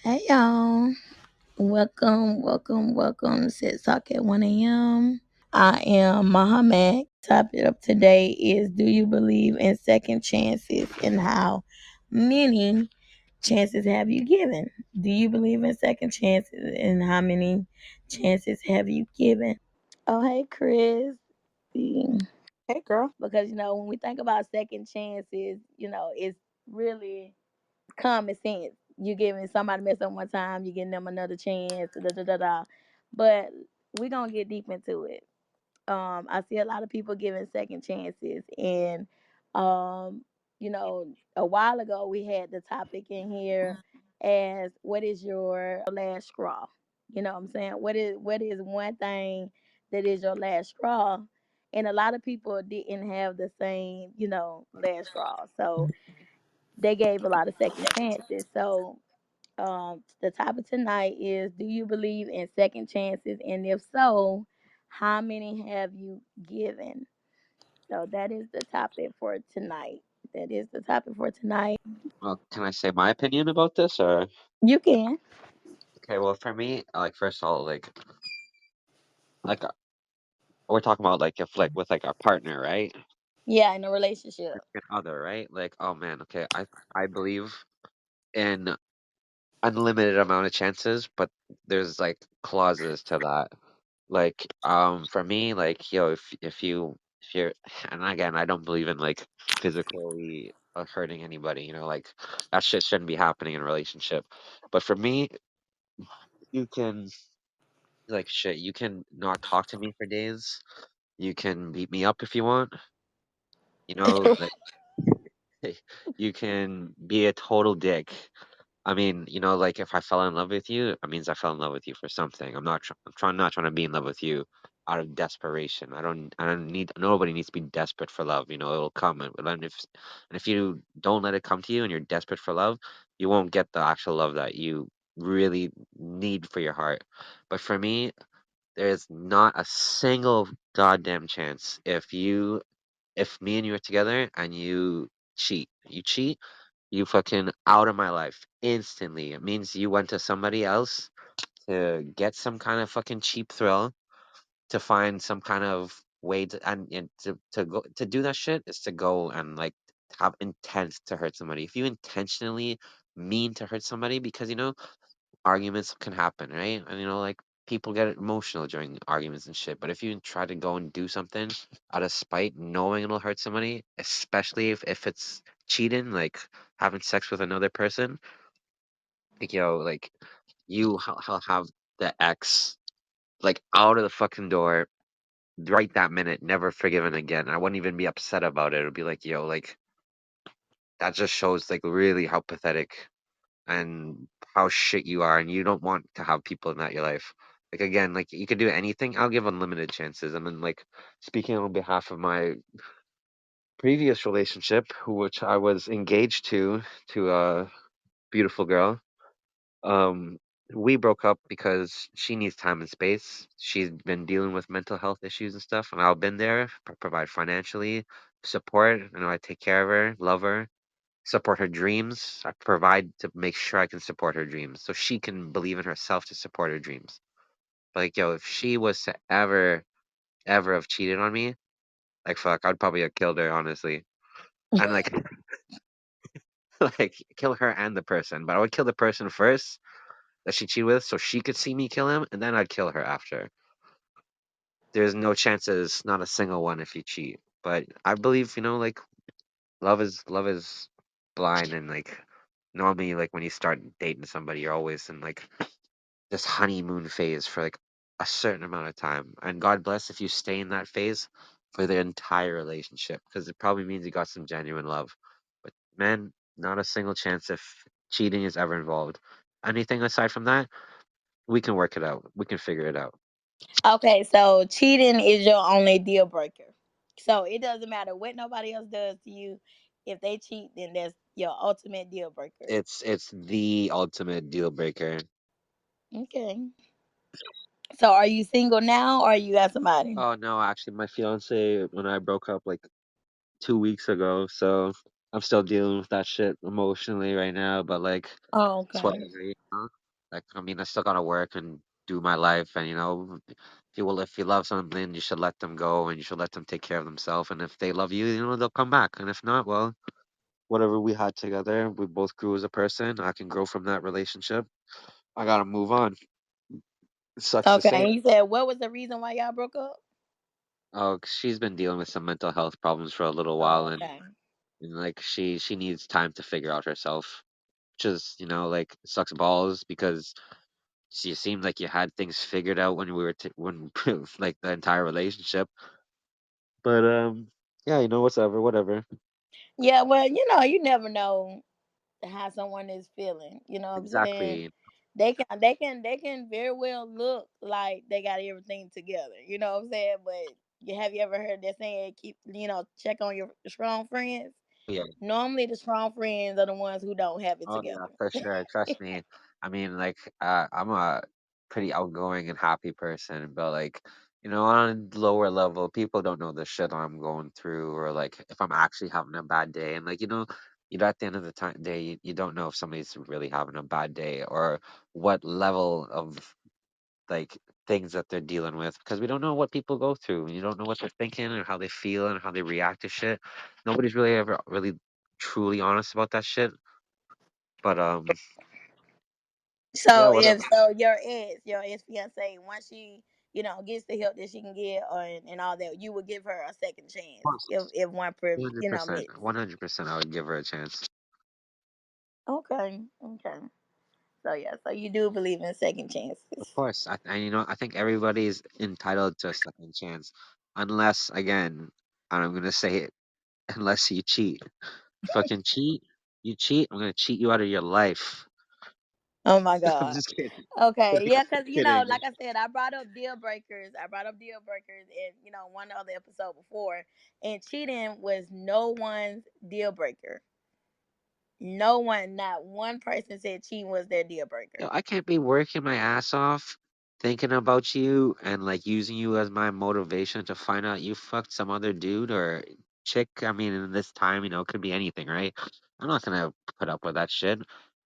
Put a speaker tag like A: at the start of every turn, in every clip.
A: Hey y'all. Welcome to Sextalk at 1 a.m. I am Maha Mack. Topic of today is, do you believe in second chances and how many chances have you given? Do you believe in second chances and how many chances have you given? Oh, hey Chris.
B: Hey, girl.
A: Because when we think about second chances, it's really common sense. You giving somebody mess up one time, you giving them another chance, da da da da. But we're gonna get deep into it. I see a lot of people giving second chances, and um, a while ago we had the topic in here as, what is your last straw? You know what I'm saying? What is one thing that is your last straw? And a lot of people didn't have the same, last straw. So they gave a lot of second chances. So the topic tonight is, do you believe in second chances? And if so, how many have you given? So that is the topic for tonight. That is the topic for tonight.
C: Well, can I say my opinion about this or
A: You can.
C: okay, well for me, like first of all, like we're talking about like if like with like our partner, right?
A: Yeah, in a relationship.
C: Significant other, right? Like, oh man, okay, I believe in unlimited amount of chances, but there's like clauses to that. Like, for me, like, yo, if you're and again, I don't believe in like physically hurting anybody, like that shit shouldn't be happening in a relationship. But for me, you can like shit, you can not talk to me for days. You can beat me up if you want. Like you can be a total dick. I mean, like if I fell in love with you, it means I fell in love with you for something. I'm not trying to be in love with you out of desperation. I don't need nobody needs to be desperate for love. It'll come and if you don't let it come to you and you're desperate for love, you won't get the actual love that you really need for your heart. But for me, there's not a single goddamn chance if me and you are together and you cheat, you fucking out of my life instantly. It means you went to somebody else to get some kind of fucking cheap thrill, to find some kind of way and to go to do that shit is to go and like have intent to hurt somebody. If you intentionally mean to hurt somebody, because arguments can happen, right? And like people get emotional during arguments and shit. But if you try to go and do something out of spite, knowing it'll hurt somebody, especially if it's cheating, like having sex with another person, like like have the ex like out of the fucking door right that minute, never forgiven again. I wouldn't even be upset about it. It would be like, like that just shows like really how pathetic and how shit you are, and you don't want to have people in that your life. Like again, like you could do anything. I'll give unlimited chances. And then like speaking on behalf of my previous relationship, which I was engaged to a beautiful girl. Um, we broke up because she needs time and space. She's been dealing with mental health issues and stuff, and I've been there, provide financially support. I take care of her, love her, support her dreams. I provide to make sure I can support her dreams so she can believe in herself to support her dreams. Like, yo, if she was to ever have cheated on me, like, fuck, I'd probably have killed her, honestly. And, like, like, kill her and the person. But I would kill the person first that she cheated with so she could see me kill him, and then I'd kill her after. There's no chances, not a single one if you cheat. But I believe, like, love is blind and, like, normally, like, when you start dating somebody, you're always in, like, this honeymoon phase for like a certain amount of time. And God bless if you stay in that phase for the entire relationship, because it probably means you got some genuine love. But man, not a single chance if cheating is ever involved. Anything aside from that, we can work it out. We can figure it out.
A: Okay, so cheating is your only deal breaker. So it doesn't matter what nobody else does to you. If they cheat, then that's your ultimate deal breaker.
C: It's the ultimate deal breaker.
A: Okay. So are you single now, or you got somebody?
C: Oh no, actually my fiance when I broke up like 2 weeks ago, so I'm still dealing with that shit emotionally right now, but like
A: Oh,
C: it's
A: okay.
C: whatever, you know? Like I mean, I still gotta work and do my life, and if you love something, you should let them go and you should let them take care of themselves. And if they love you, they'll come back. And if not, well, whatever we had together, we both grew as a person. I can grow from that relationship. I gotta move on. It sucks to
A: Okay.
C: say.
A: And you said what was the reason why y'all broke up?
C: Oh, 'cause she's been dealing with some mental health problems for a little while,
A: Oh,
C: and,
A: okay.
C: and like she needs time to figure out herself. Which is, like sucks balls because you seemed like you had things figured out when we were when like the entire relationship. But yeah, whatever.
A: Yeah, well, you never know how someone is feeling. You know what I'm saying?
C: Exactly.
A: They can very well look like they got everything together. You know what I'm saying? But have you ever heard that saying? Keep check on your strong friends.
C: Yeah.
A: Normally, the strong friends are the ones who don't have it
C: Oh yeah,
A: together.
C: for sure. Trust me. I mean, like, I'm a pretty outgoing and happy person, but like, on a lower level, people don't know the shit I'm going through, or like if I'm actually having a bad day, and like, at the end of the day, you don't know if somebody's really having a bad day or what level of like things that they're dealing with because we don't know what people go through. You don't know what they're thinking and how they feel and how they react to shit. Nobody's really ever really truly honest about that shit. But yeah,
A: So
C: whatever.
A: if so, your ex fiance, once she gets the help that she can get, and all that, you would give her a second
C: Of
A: chance
C: course,
A: if one per
C: 100%,
A: miss.
C: 100%, I would give her a chance.
A: Okay, okay. So yeah, so you do believe in second
C: Of
A: chances.
C: course, I think everybody's entitled to a second chance, unless again, and I'm gonna say it, unless you cheat. Fucking cheat, you cheat. I'm gonna cheat you out of your life.
A: Oh my
C: I'm
A: God.
C: just kidding.
A: Okay, yeah, because
C: Kidding.
A: like I said, I brought up deal breakers. I brought up deal breakers in one other episode before, and cheating was no one's deal breaker. No one, not one person said cheating was their deal breaker.
C: I can't be working my ass off thinking about you and like using you as my motivation to find out you fucked some other dude or chick. I mean, in this time, it could be anything, right? I'm not gonna put up with that shit.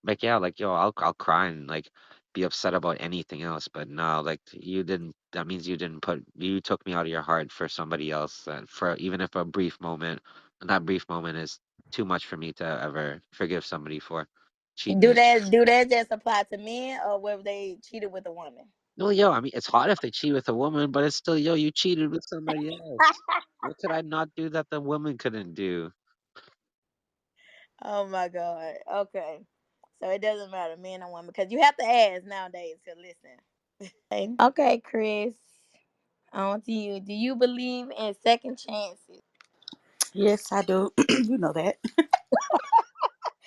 C: Like, yeah, like yo, I'll cry and like be upset about anything else, but no, like you didn't. That means you took me out of your heart for somebody else, for even if a brief moment, and that brief moment is too much for me to ever forgive somebody for. Cheating
A: Do
C: is
A: that do that just apply to men or whether they cheated with a woman?
C: no, yo, I mean, it's hot if they cheat with a woman, but it's still, yo, you cheated with somebody else. What could I not do that the woman couldn't do?
A: Oh my God. Okay. So it doesn't matter, man or woman, because you have to ask nowadays to listen. Okay, Chris. On to you. Do you believe in second chances?
B: Yes, I do. You know that.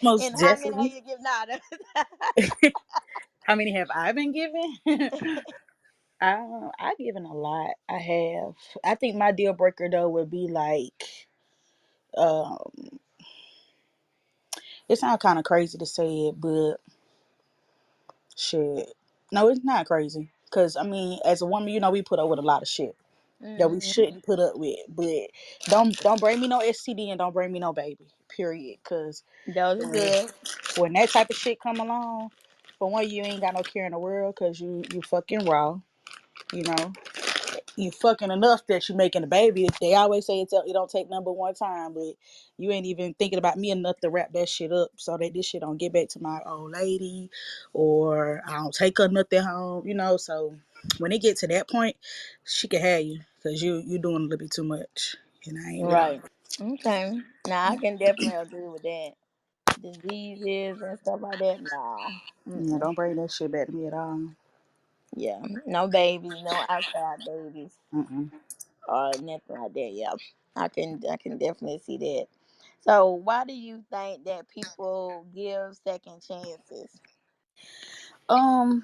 B: Most
A: And how many are
B: definitely.
A: you giving out?
B: How many have I been given? I've given a lot. I have. I think my deal breaker though would be like, um, it sounds kind of crazy to say it, but shit. No, it's not crazy. Cause I mean, as a woman, we put up with a lot of shit that we
A: Hmm.
B: shouldn't put up with. But don't bring me no STD and don't bring me no baby. Period. Cause
A: Those are
B: when,
A: good.
B: when that type of shit come along, for one, you ain't got no care in the world. Cause you fucking raw. You know, you fucking enough that you making a baby. They always say it don't take number one time, but you ain't even thinking about me enough to wrap that shit up so that this shit don't get back to my old lady, or I don't take her nothing home. So when it get to that point, she can have you because you doing a little bit too much, and I ain't with all
A: Right.
B: that.
A: Okay. Now I can definitely agree with that. Diseases and stuff like that. No.
B: Yeah,
A: Mm-mm.
B: don't bring that shit back to me at all.
A: Yeah. No babies. No outside babies.
B: Mm-mm.
A: Or nothing like that. Yeah. I can definitely see that. So why do you think that people give second chances?
B: Um,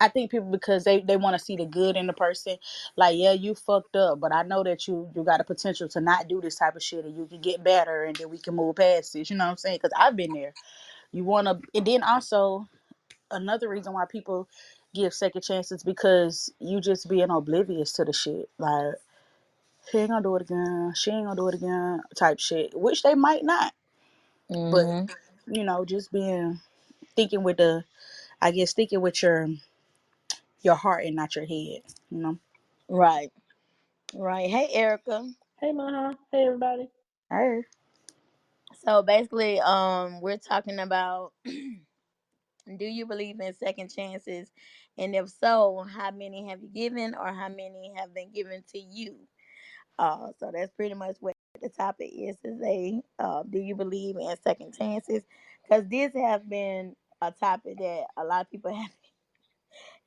B: I think people because they want to see the good in the person. Like, yeah, you fucked up, but I know that you got a potential to not do this type of shit, and you can get better, and then we can move past this. You know what I'm saying? Because I've been there. You want to, and then also another reason why people give second chances because you just being oblivious to the shit. Like, he ain't gonna do it again. She ain't gonna do it again. Type shit, which they might not. But
A: Mhm.
B: just being thinking with the, I guess thinking with your heart and not your head. You know.
A: Right. Right. Hey, Erica.
D: Hey, Maha. Hey, everybody.
B: Hey.
A: So basically, we're talking about do you believe in second chances? And if so, how many have you given or how many have been given to you? So that's pretty much what the topic is a do you believe in second chances? Because this has been a topic that a lot of people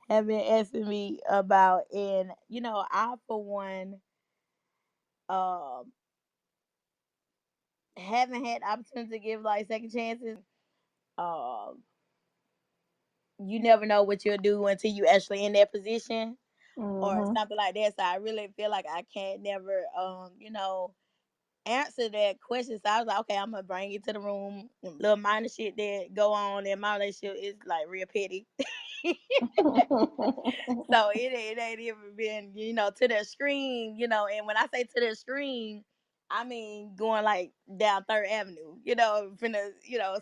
A: have been asking me about. And, I, for one, um, haven't had the opportunity to give like second chances. Um, you never know what you'll do until you actually in that position or
D: Mm-hmm.
A: something like that. So I really feel like I can't never, answer that question. So I was like, okay, I'm gonna bring you to the room. Little minor shit that go on in my relationship is like real petty. So it ain't even been, to the screen, and when I say to the screen, I mean going like down Third Avenue, from the,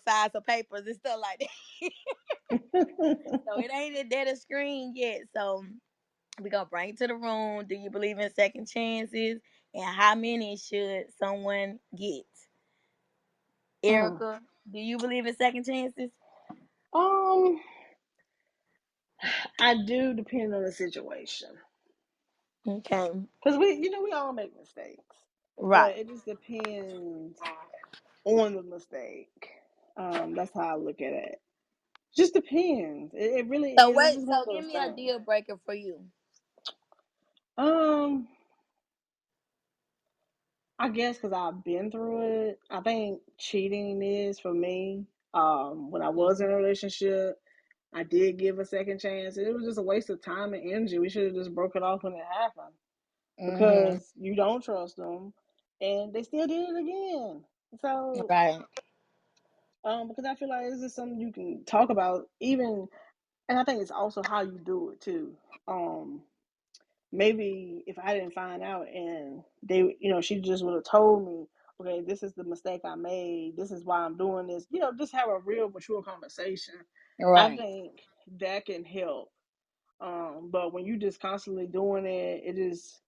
A: size of papers and stuff like that. So it ain't that a screen yet. So we gonna bring it to the room. Do you believe in second chances? And how many should someone get?
D: Mm.
A: Erica, do you believe in second chances?
D: Um, I do, depend on the situation,
A: Okay.
D: because we all make mistakes, but
A: Right.
D: it just depends on the mistake. That's how I look at it. Just depends. It really
A: So
D: is. It's
A: what?
D: just one
A: So
D: of
A: give
D: those
A: me a
D: things.
A: deal breaker for you.
D: Um, I guess because I've been through it. I think cheating is for me. When I was in a relationship, I did give a second chance. It was just a waste of time and energy. We should have just broke it off when it happened,
A: Mm-hmm.
D: because you don't trust them, and they still did it again. So,
A: Right.
D: because I feel like this is something you can talk about, even, and I think it's also how you do it too. Um, Maybe if I didn't find out and they, she just would have told me, okay, this is the mistake I made. This is why I'm doing this. Just have a real mature conversation. I
A: Right.
D: think that can help. But when you just constantly doing it, it is,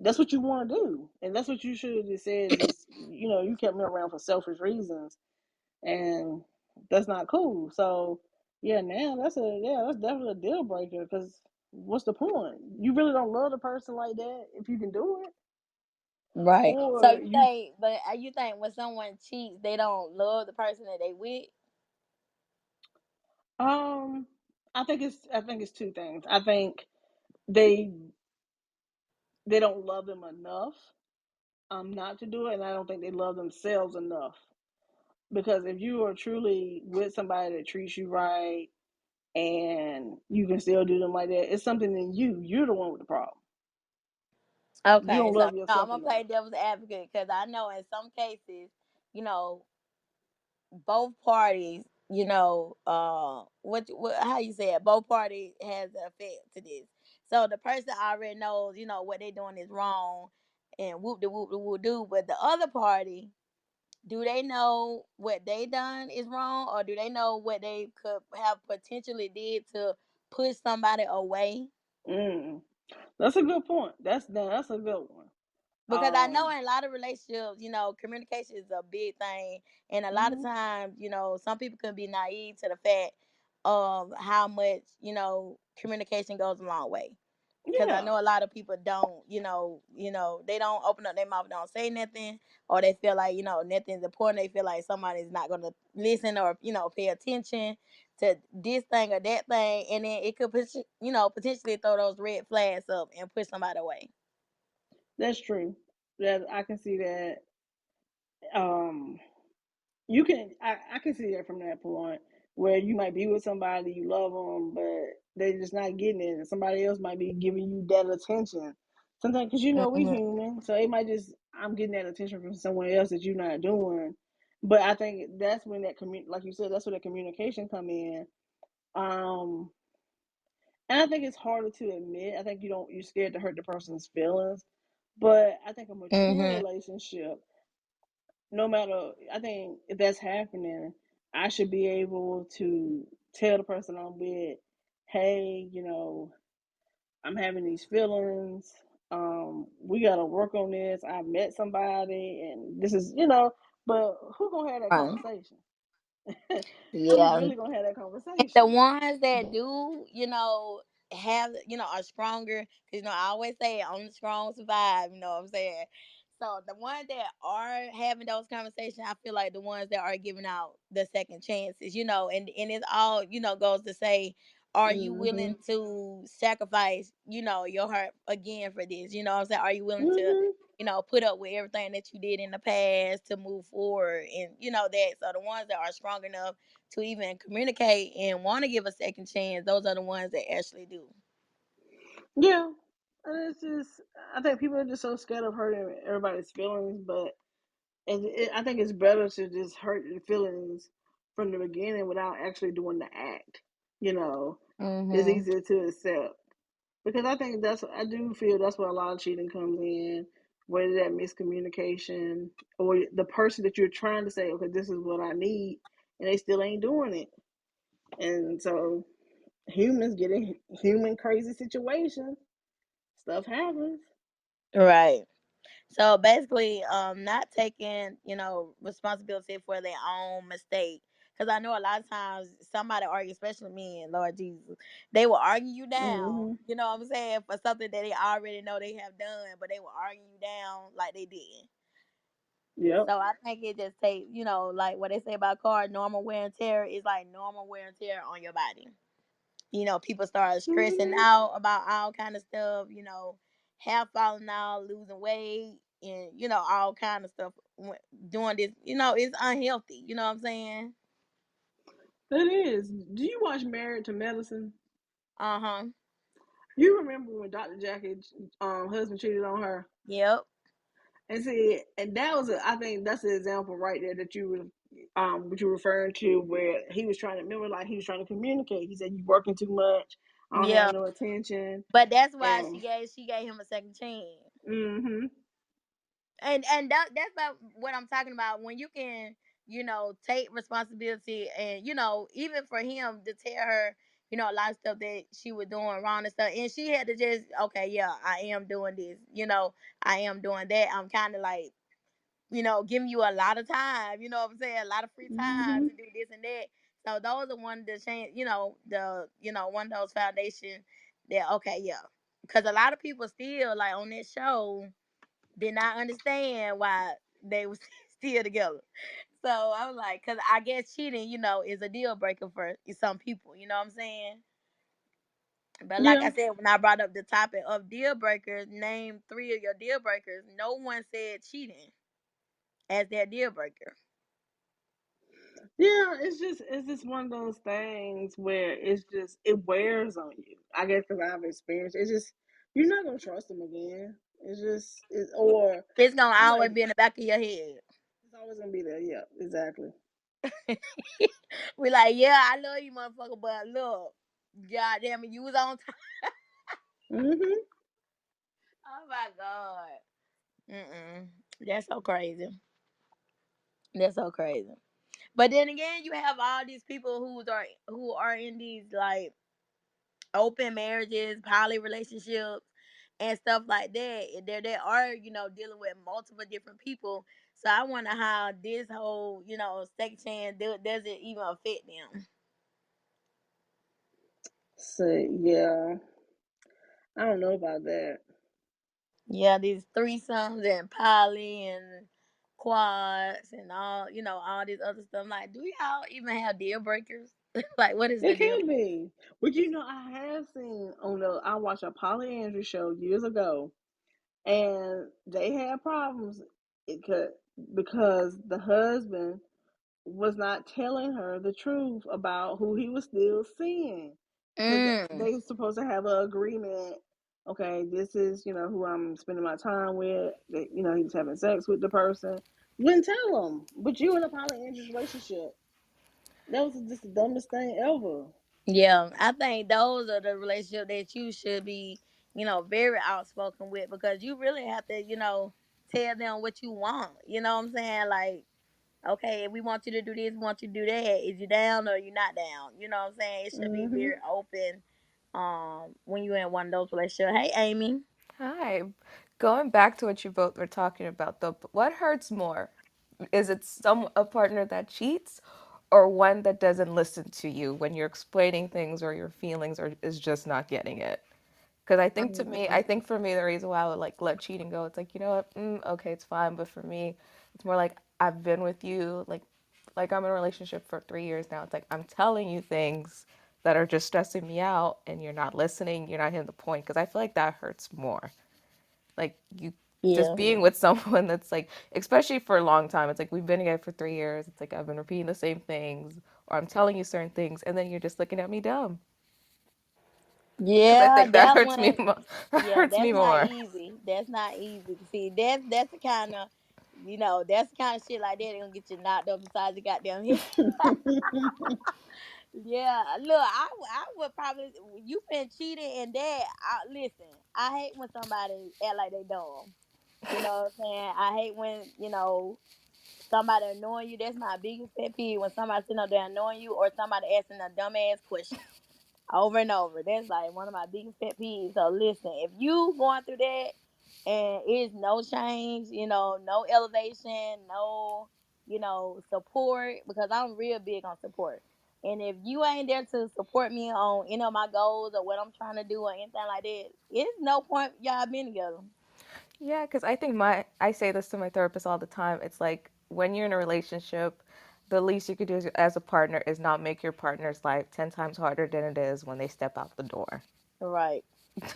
D: that's what you want to do, and that's what you should have just said. Is you kept me around for selfish reasons, and that's not cool. So yeah, now that's definitely a deal breaker, because what's the point? You really don't love the person like that if you can do it,
A: Right. So
D: or
A: you
D: you.
A: think, but you think when someone cheats, they don't love the person that they with?
D: Um, I think it's two things. I think they they don't love them enough not to do it, and I don't think they love themselves enough. Because if you are truly with somebody that treats you right and you can still do them like that, it's something in you. You're the one with the problem. You
A: Okay.
D: don't
A: So
D: love
A: no, I'm
D: yourself
A: gonna play
D: enough.
A: devil's advocate because I know in some cases, you know, both parties, what how you say it, both parties has an effect to this. So the person already knows, what they're doing is wrong, and whoop de whoop do. But the other party, do they know what they done is wrong, or do they know what they could have potentially did to push somebody away?
D: Mm, that's a good point. That's a good one.
A: Because I know in a lot of relationships, communication is a big thing, and a lot of
D: Mhm.
A: times, some people can be naive to the fact of how much communication goes a long way. Because I
D: Yeah,
A: know a lot of people don't, they don't open up their mouth, don't say nothing, or they feel like nothing's important. They feel like somebody's not gonna listen or pay attention to this thing or that thing, and then it could potentially throw those red flags up and push somebody away.
D: that's true. That I can see that. Um, I can see that from that point where you might be with somebody, you love them, but they're just not getting it, and somebody else might be giving you that attention. Sometimes, because we
A: Hmm.
D: human, so it might just, I'm getting that attention from someone else that you're not doing. But I think that's when like you said, that's where that communication come in. Um, and I think it's harder to admit. I think you're scared to hurt the person's feelings, But I think a mature
A: Mhm.
D: relationship, no matter, I think if that's happening, I should be able to tell the person I'm with, hey, I'm having these feelings. We gotta work on this. I met somebody, and this is, but who gonna have that
A: Right.
D: conversation? Who's
A: Yeah.
D: really gonna have that
A: And the
D: conversation?
A: ones that do, have, are stronger. Cause I always say only strong survive. You know what I'm saying? So the ones that are having those conversations, I feel like the ones that are giving out the second chances. And it's all goes to say, are you
D: Mm-hmm.
A: willing to sacrifice, your heart again for this? You know what I'm saying? Are you willing to,
D: Mm-hmm.
A: put up with everything that you did in the past to move forward? And that. So the ones that are strong enough to even communicate and want to give a second chance, those are the ones that actually do.
D: Yeah. And it's just, I think people are just so scared of hurting everybody's feelings, but I think it's better to just hurt the feelings from the beginning without actually doing the act. You know, it's
A: Mhm.
D: easier to accept because I do feel that's where a lot of cheating comes in, whether that miscommunication or the person that you're trying to say, okay, this is what I need, and they still ain't doing it, and so humans get in human crazy situations. Stuff happens.
A: Right. So basically, not taking, responsibility for their own mistake. Because I know a lot of times somebody argue, especially men, Lord Jesus, they will argue you down.
D: Hmm.
A: You know what I'm saying? For something that they already know they have done, but they will argue you down like they did.
D: Yep.
A: So I think it just takes, like what they say about cars, normal wear and tear is like normal wear and tear on your body. People start stressing
D: Hmm.
A: out about all kind of stuff, hair falling out, losing weight, and all kind of stuff. Doing this, it's unhealthy. You know what I'm saying?
D: It is. Do you watch Married to Medicine?
A: Uh huh.
D: You remember when Dr. Jackie's husband cheated on her?
A: Yep.
D: And see, and that was, I think that's the example right there that you were, what you referring to, where he was trying to remember, like he was trying to communicate. He said, "You working too much. I don't have
A: Yeah.
D: no attention."
A: But that's why
D: And
A: she gave him a second chance.
D: mm-hmm.
A: And that's about what I'm talking about. When you can, take responsibility, and even for him to tell her, a lot of stuff that she was doing wrong and stuff, and she had to just, okay, yeah, I am doing this, I am doing that. I'm kind of like, giving you a lot of time, you know what I'm saying, a lot of free time
D: Mm-hmm.
A: to do this and that. So those are one of the change, one of those foundations that, okay, yeah, because a lot of people still like on that show did not understand why they was still together. So I was like, because I guess cheating, is a deal breaker for some people. You know what I'm saying? But like
D: Yeah.
A: I said, when I brought up the topic of deal breakers, name three of your deal breakers. No one said cheating as their deal breaker.
D: Yeah, it's just one of those things where it wears on you. I guess because I've experienced it's just you're not gonna trust them again. Or
A: It's gonna
D: you
A: always
D: like
A: be in the back of your head.
D: it's always gonna be there. Yeah, exactly.
A: We like, yeah, I love you, motherfucker, but look, God damn it, you was on time.
D: Hmm.
A: Oh my God. Mm-mm. That's so crazy. That's so crazy. But then again, you have all these people who are in these like open marriages, poly relationships, and stuff like that. And they are dealing with multiple different people. So I wonder how this whole second chance does it even affect them.
D: So yeah, I don't know about that.
A: Yeah, these threesomes and poly and quads and all this other stuff. Like, do y'all even have deal breakers? Like, what is the
D: It
A: deal?
D: can be, but I have seen I watched a polyandry show years ago, and they had problems because the husband was not telling her the truth about who he was still seeing because
A: Mm.
D: they were supposed to have an agreement. Okay, this is who I'm spending my time with. That he was having sex with the person. Wouldn't tell him, but you in a polyandrous relationship. That was just the dumbest thing ever.
A: Yeah, I think those are the relationships that you should be, very outspoken with, because you really have to, tell them what you want. You know what I'm saying? Like, okay, we want you to do this, we want you to do that. Is you down or you not down? You know what I'm saying? It should be
D: Mhm.
A: very open when you're in one of those relationships. Hey, Amy.
E: Hi. Going back to what you both were talking about, though, what hurts more? Is it a partner that cheats, or one that doesn't listen to you when you're explaining things or your feelings, or is just not getting it? Because I think for me, the reason why I would like let cheating go, it's like, you know what, okay, it's fine. But for me, it's more like I've been with you, like I'm in a relationship for 3 years now. It's like I'm telling you things that are just stressing me out, and you're not listening. You're not hitting the point. Because I feel like that hurts more. Like you just
A: Yeah.
E: being with someone that's like, especially for a long time. It's like we've been together for 3 years. It's like I've been repeating the same things, or I'm telling you certain things, and then you're just looking at me dumb. Because I
A: Yeah,
E: think that
A: that
E: hurts me.
A: one.
E: That
A: Yeah,
E: hurts me
A: that's not
E: more.
A: easy. That's not easy. See, that's the kind of, that's the kind of shit like that that gonna get you knocked up beside your goddamn head. Yeah, look, I would probably, you been cheated and that. Listen, I hate when somebody act like they dumb. You know what I'm saying? I hate when somebody annoying you. That's my biggest pet peeve, when somebody sitting up there annoying you, or somebody asking a dumbass question over and over. That's like one of my biggest pet peeves. So listen, if you going through that and it's no change, no elevation, no, support, because I'm real big on support. And if you ain't there to support me on any of my goals or what I'm trying to do or anything like that, it's no point y'all being together.
E: Yeah, because I think I say this to my therapist all the time. It's like when you're in a relationship, the least you could do as a partner is not make your partner's life 10 times harder than it is when they step out the door.
A: Right.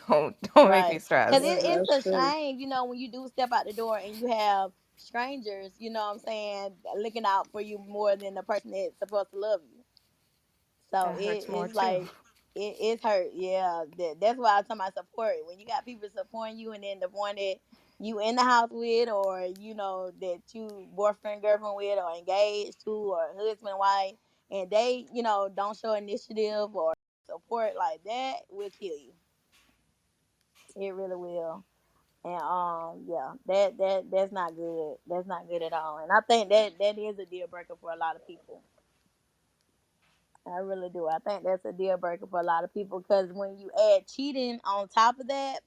E: Don't make me
A: Right. Because
E: stressed.
A: it's
D: That's
A: a
D: true.
A: shame, when you do step out the door and you have strangers, what I'm saying, looking out for you more than the person that's supposed to love you. So
E: That hurts more
A: it's
E: too.
A: like, it's hurt. Yeah. That's why I'm talking about support. When you got people supporting you, and then the one that you in the house with, or, that you boyfriend, girlfriend with, or engaged to, or husband, wife, and they, don't show initiative or support, like that will kill you. It really will. And yeah, that's not good. That's not good at all. And I think that is a deal breaker for a lot of people. I really do. I think that's a deal breaker for a lot of people, because when you add cheating on top of that,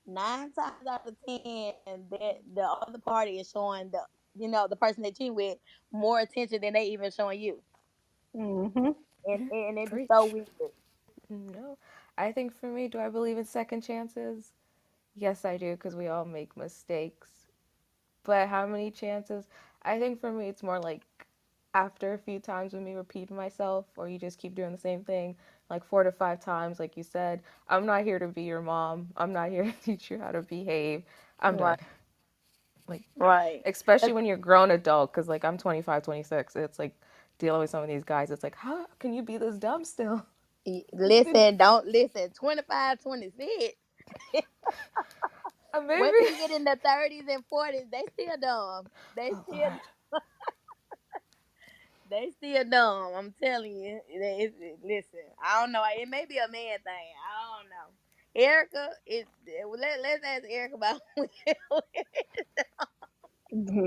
A: 9 times out of 10, that the other party is showing the person they cheat with more attention than they even showing you,
D: Mhm.
A: and it be so
E: Preach.
A: weird.
E: No. I think for me, do I believe in second chances? Yes, I do, because we all make mistakes. But how many chances? I think for me, it's more like after a few times with me repeating myself, or you just keep doing the same thing like 4 to 5 times, like you said, I'm not here to be your mom. I'm not here to teach you how to behave. I'm
A: Right.
E: done. Like,
A: Right.
E: especially when you're grown adult, because like I'm 25, 26. It's like dealing with some of these guys. It's like, how can you be this dumb still?
A: Listen, don't listen. 25, 26. Wait till
E: Maybe.
A: you get in the 30s and 40s. They still dumb. They
E: Oh,
A: still
E: God.
A: they still dumb. I'm telling you. Listen, I don't know. It may be a man thing. I don't know. Erica, let's ask Erica about look,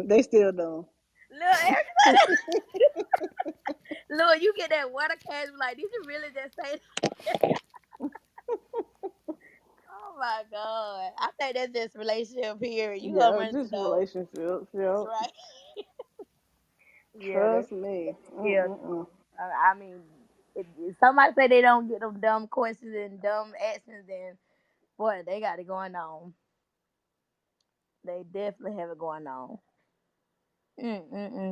D: They still don't.
A: Erica. Look, you get that water cash. Like, did you really just say that? Oh my god. I think that's just relationship here. You gonna
D: Yeah,
A: run into
D: just
A: those.
D: relationships. Yep.
A: Right. Yeah, that's
D: Trust me.
A: yeah.
D: Mm-mm-mm.
A: I mean, if somebody say they don't get them dumb questions and dumb actions, then boy, they got it going on. They definitely have it going on.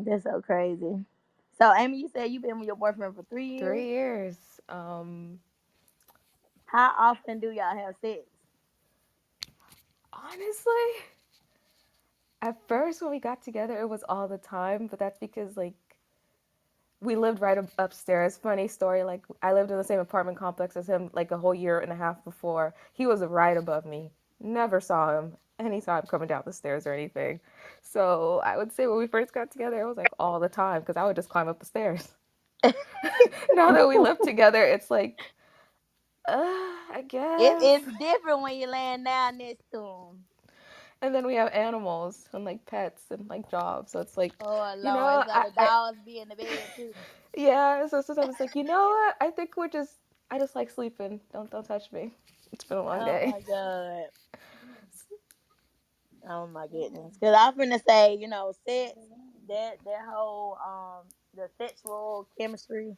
A: That's so crazy. So, Amy, you said you've been with your boyfriend for 3 years.
E: 3 years.
A: How often do y'all have sex?
E: Honestly, at first when we got together, it was all the time, but that's because like we lived right upstairs. Funny story, like I lived in the same apartment complex as him like a whole year and a half before. He was right above me. Never saw him anytime coming down the stairs or anything. So I would say when we first got together, it was like all the time because I would just climb up the stairs. Now that we live together, it's like I
A: It's
E: guess.
A: different when you're laying down next to them.
E: And then we have animals and like pets and like jobs. So it's like,
A: Oh
E: you
A: Lord,
E: know,
A: so the dogs be in the bed too.
E: yeah. So sometimes it's like, you know what? I think I just like sleeping. Don't touch me. It's been a long
A: Oh
E: day.
A: my God. Oh my goodness. Because I'm finna say, sex, that whole the sexual chemistry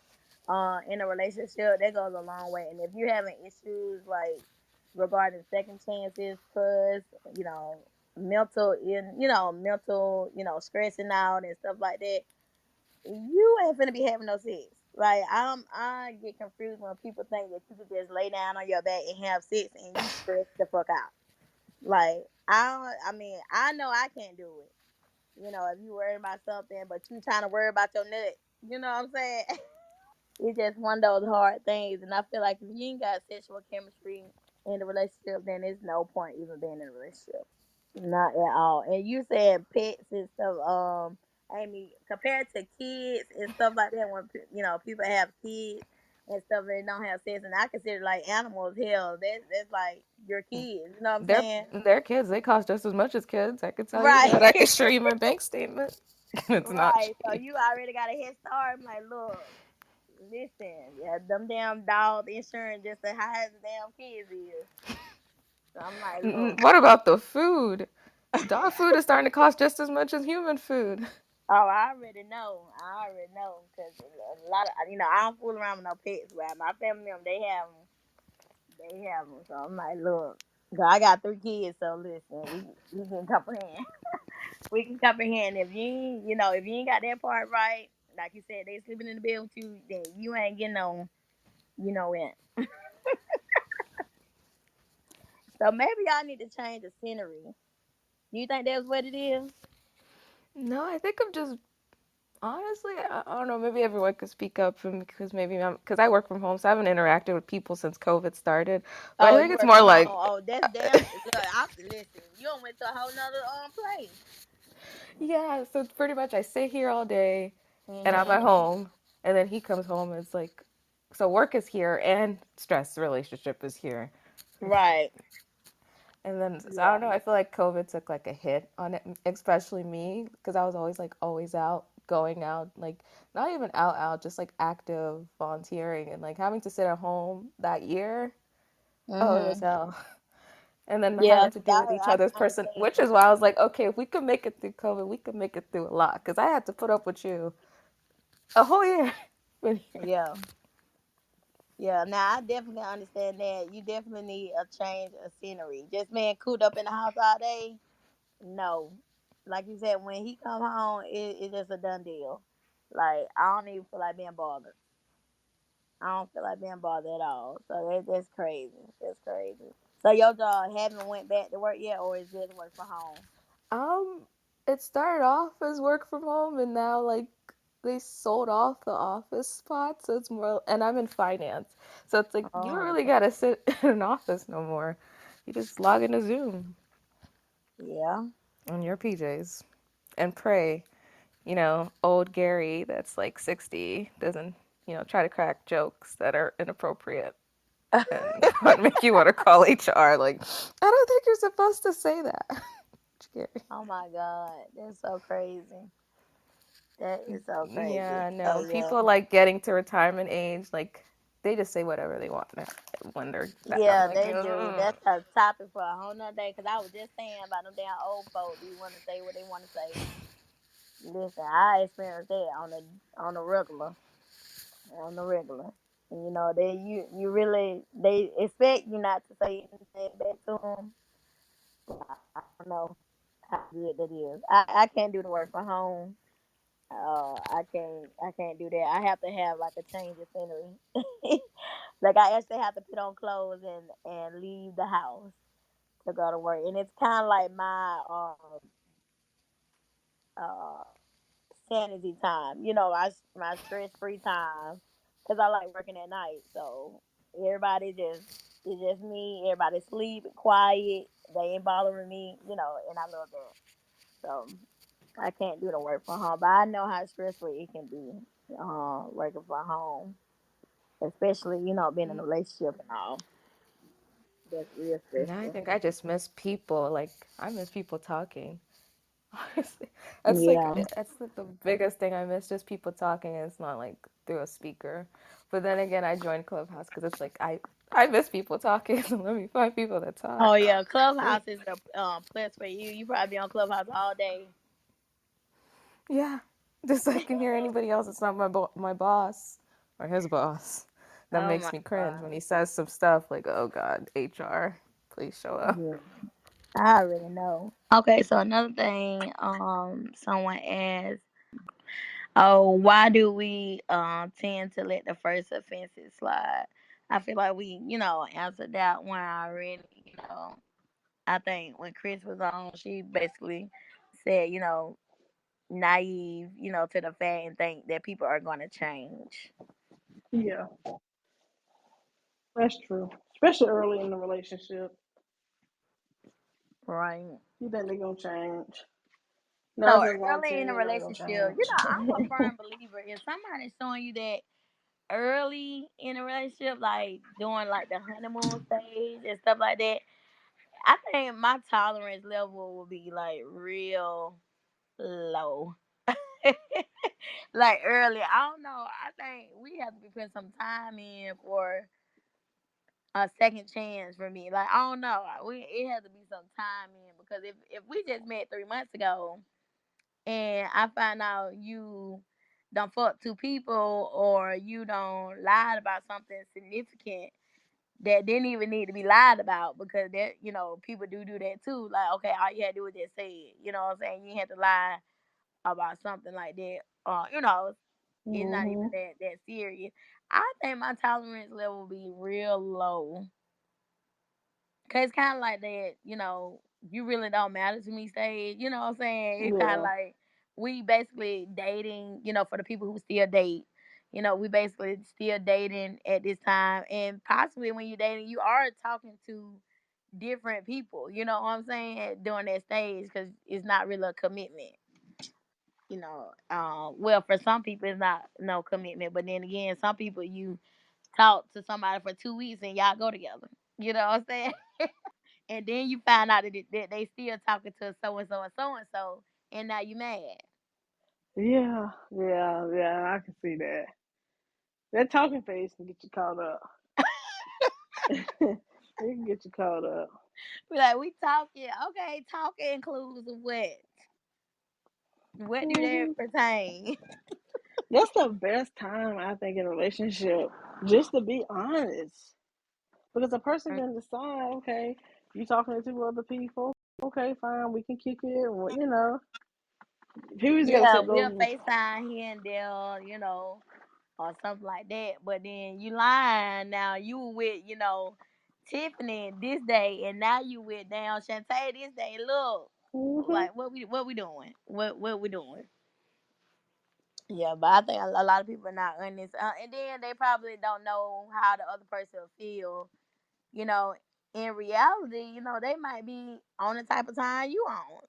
A: in a relationship, that goes a long way. And if you're having issues like regarding second chances, trust, mental mental, stressing out and stuff like that, you ain't finna be having no sex. Like I get confused when people think that you could just lay down on your back and have sex and you stress the fuck out. Like I know I can't do it. If you worry about something, but you trying to worry about your nut, you know what I'm saying? It's just one of those hard things, and I feel like if you ain't got sexual chemistry in the relationship, then there's no point even being in a relationship. Not at all. And you said pets and stuff. Amy, compared to kids and stuff like that, when people have kids and stuff, they don't have sex, and I consider like animals. Hell, that's like your kids. You know what I'm saying?
E: They're kids. They cost just as much as kids. I can tell you
A: Right.
E: that. I can show you my bank statement. It's not
A: Right. So
E: cheap.
A: you already got a head start. I'm like, look, listen, yeah, them damn dog insurance just as high as the damn kids is. So I'm like, look,
E: What about the food? Dog food is starting to cost just as much as human food.
A: oh, I already know. I already know because a lot of I don't fool around with no pets. But my family them, they have them. They have them. So I'm like, look, 'cause I got 3 kids. So listen, we can comprehend. We can comprehend if if you ain't got that part right, like you said, they sleeping in the bed with you, then you ain't getting on, it. So maybe y'all need to change the scenery. Do you think that's what it is?
E: No, I think I'm just honestly, I don't know. Maybe everyone could speak up for me because maybe because I work from home, so I haven't interacted with people since COVID started. But I
A: Oh,
E: think
A: you
E: it's
A: work
E: more
A: from home.
E: like,
A: Oh, that's damn. Look, listen. You done went to a whole nother place.
E: yeah. So it's pretty much I sit here all day, and I'm
A: Mhm.
E: at home, and then he comes home. And it's like, so work is here, and stress relationship is here.
A: Right.
E: And then, so I
A: Yeah.
E: don't know. I feel like COVID took like a hit on it, especially me, because I was always like always out, going out, like not even out, just like active volunteering and like having to sit at home that year. Oh, it was
A: Mhm.
E: hell. And then
A: Yeah,
E: having to
A: 'cause
E: deal with each
A: I can
E: other's person, which
A: understand.
E: is why I was like, okay, if we could make it through COVID, we could make it through a lot. Because I had to put up with you a whole year.
A: Yeah. Yeah. Now I definitely understand that. You definitely need a change of scenery. Just being cooped up in the house all day. No. Like you said, when he come home, it's just a done deal. Like I don't even feel like being bothered. I don't feel like being bothered at all. So that's crazy. That's crazy. So your dog haven't went back to work yet, or is just work from home?
E: Um, it started off as work from home, and now like they sold off the office spot, so it's more. And I'm in finance, so it's like you don't
A: Oh,
E: really gotta sit in an office no more. You just log into Zoom
A: yeah.
E: on your PJs and pray. Old Gary that's like 60 doesn't, try to crack jokes that are inappropriate and what make you want to call HR. Like, I don't think you're supposed to say that, Gary.
A: Oh my God, that's so crazy. That is so crazy.
E: Yeah,
A: So
E: no.
A: yeah,
E: People like getting to retirement age, like they just say whatever they want when they're that. I'm
A: yeah,
E: like,
A: they do.
E: ugh.
A: That's a topic for a whole nother day. Cause I was just saying about them damn old folk. Be want to say what they want to say. Listen, I experienced that on the regular, on the regular. And, they you really they expect you not to say anything back to them. I don't know how good that is. I can't do the work from home. I can't do that. I have to have like a change of scenery. Like I actually have to put on clothes and leave the house to go to work, and it's kind of like my uh sanity time. My stress free time because I like working at night. So everybody just it's just me. Everybody sleep quiet. They ain't bothering me. And I love that. So I can't do the work from home, but I know how stressful it can be working from home, especially being in a relationship and all. That's real
E: Now I
A: stressful.
E: think I just miss people. Like I miss people talking. Honestly,
A: Yeah.
E: that's like the biggest thing I miss. Just people talking. And it's not like through a speaker. But then again, I joined Clubhouse because it's like I miss people talking. So let me find people that
A: Oh
E: talk.
A: yeah, Clubhouse
E: Shit.
A: is the place for you. You probably be on Clubhouse all day.
E: Yeah, just so I can hear anybody else. It's not my boss or his boss. That
A: Oh
E: makes
A: my
E: me cringe
A: god.
E: when he says some stuff like, "Oh God, HR, please show up."
A: Yeah. I already know. Okay, so another thing, someone asked, oh, why do we tend to let the first offenses slide? I feel like we, answered that one already. I think when Chris was on, she basically said, naive, to the fact and think that people are gonna change.
D: Yeah, that's true. Especially early in the relationship.
A: Right.
D: You think they're gonna change.
A: So
D: 9 times out of 10,
A: early in a
D: they're not gonna
A: relationship, I'm a
D: change.
A: firm believer. If somebody's showing you that early in a relationship, like during like the honeymoon stage and stuff like that, I think my tolerance level will be like real low. Like early, I don't know. I think we have to be putting some time in for a second chance for me. Like I don't know. It has to be some time in because if we just met 3 months ago and I find out you don't fuck two people or you don't lied about something significant that didn't even need to be lied about because that people do that too. Like okay, all you had to do was just say it. You know what I'm saying? You had to lie about something like that. It's not even
D: Hmm.
A: that serious. I think my tolerance level will be real low. Cause it's kind of like that, you really don't matter to me stage. You know what I'm saying? It's kind of
D: Yeah.
A: like we basically dating, for the people who still date. We basically still dating at this time. And possibly when you're dating, you are talking to different people. You know what I'm saying? During that stage, because it's not really a commitment. Well, for some people, it's not no commitment. But then again, some people you talk to somebody for 2 weeks and y'all go together. You know what I'm saying? And then you find out that they still talking to so and so and so and so, and now you mad.
D: Yeah. Yeah. Yeah. I can see that. That talking phase can get you caught up. It can get you caught up.
A: Be like, we talking, okay? Talking includes what? What do that
D: Hmm.
A: pertain?
D: That's the best time I think in a relationship, just to be honest, because a person can decide, okay, you talking to two other people, okay, fine, we can kick it. Well, people just got to
A: Yeah,
D: take
A: we'll
D: those.
A: FaceTime here and there, or something like that. But then you lying now. You were with, Tiffany this day, and now you with down Shantae this day. Look,
D: Hmm.
A: like what we doing? What we doing? Yeah, but I think a lot of people are not honest, and then they probably don't know how the other person will feel. You know, in reality, they might be on the type of time you on.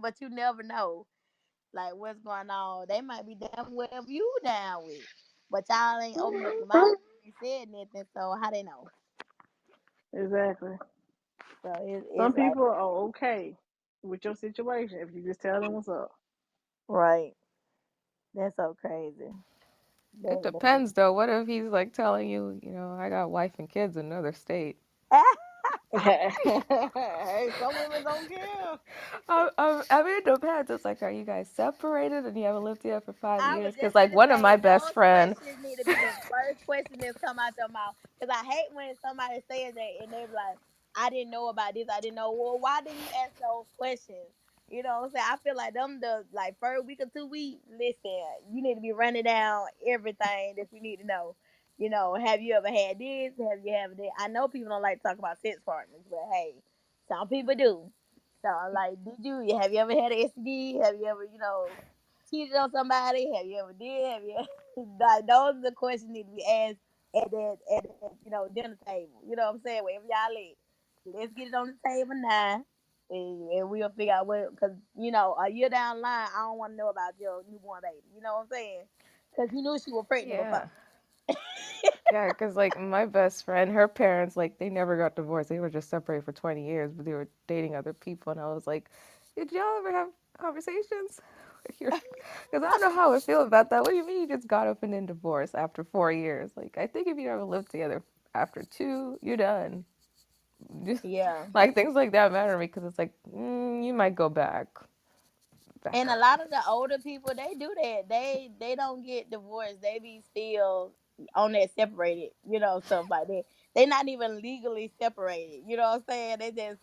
A: But you never know like what's going on. They might be down with whatever you down with, but y'all ain't opened up your mouth, ain't said nothing. So how they know?
D: Exactly.
A: So
D: Some
A: it's like
D: people are okay with your situation if you just tell them what's up.
A: right. That's so crazy.
E: It
A: That
E: depends though. What if he's like telling you, I got wife and kids in another state?
D: Hey, some women don't care.
E: I mean, it depends. It's like, are you guys separated and you haven't lived together for five
A: I was
E: years? Because
A: just
E: like
A: gonna
E: one of my
A: say
E: best
A: those
E: friend,
A: questions need to be the first question that's come out your mouth. Cause I hate when somebody says that and they be like, "I didn't know about this. I didn't know." Well, why didn't you ask those questions? You know what I'm saying? I feel like them the like first week or 2 weeks. Listen, you need to be running down everything that you need to know. Have you ever had this? Have you ever that? I know people don't like to talk about sex partners, but hey, some people do. So like, have you ever had an STD? Have you ever, cheated on somebody? Have you ever did? Have you like those are the questions need to be asked at that dinner table. You know what I'm saying? Wherever y'all at. Let's get it on the table now. And we'll figure out what because a year down the line, I don't want to know about your newborn baby. You know what I'm saying? Because you knew she was pregnant before.
E: yeah. Yeah, because like my best friend, her parents, like they never got divorced. They were just separated for 20 years, but they were dating other people. And I was like, did y'all ever have conversations? Because I don't know how I feel about that. What do you mean you just got up and then divorced after 4 years? Like, I think if you ever lived together after two, you're done. Just,
A: Yeah.
E: like, things like that matter to me because it's like, you might go back.
A: And a lot of the older people, they do that. They don't get divorced. They be still on that separated, stuff like that. They not even legally separated. You know what I'm saying? They just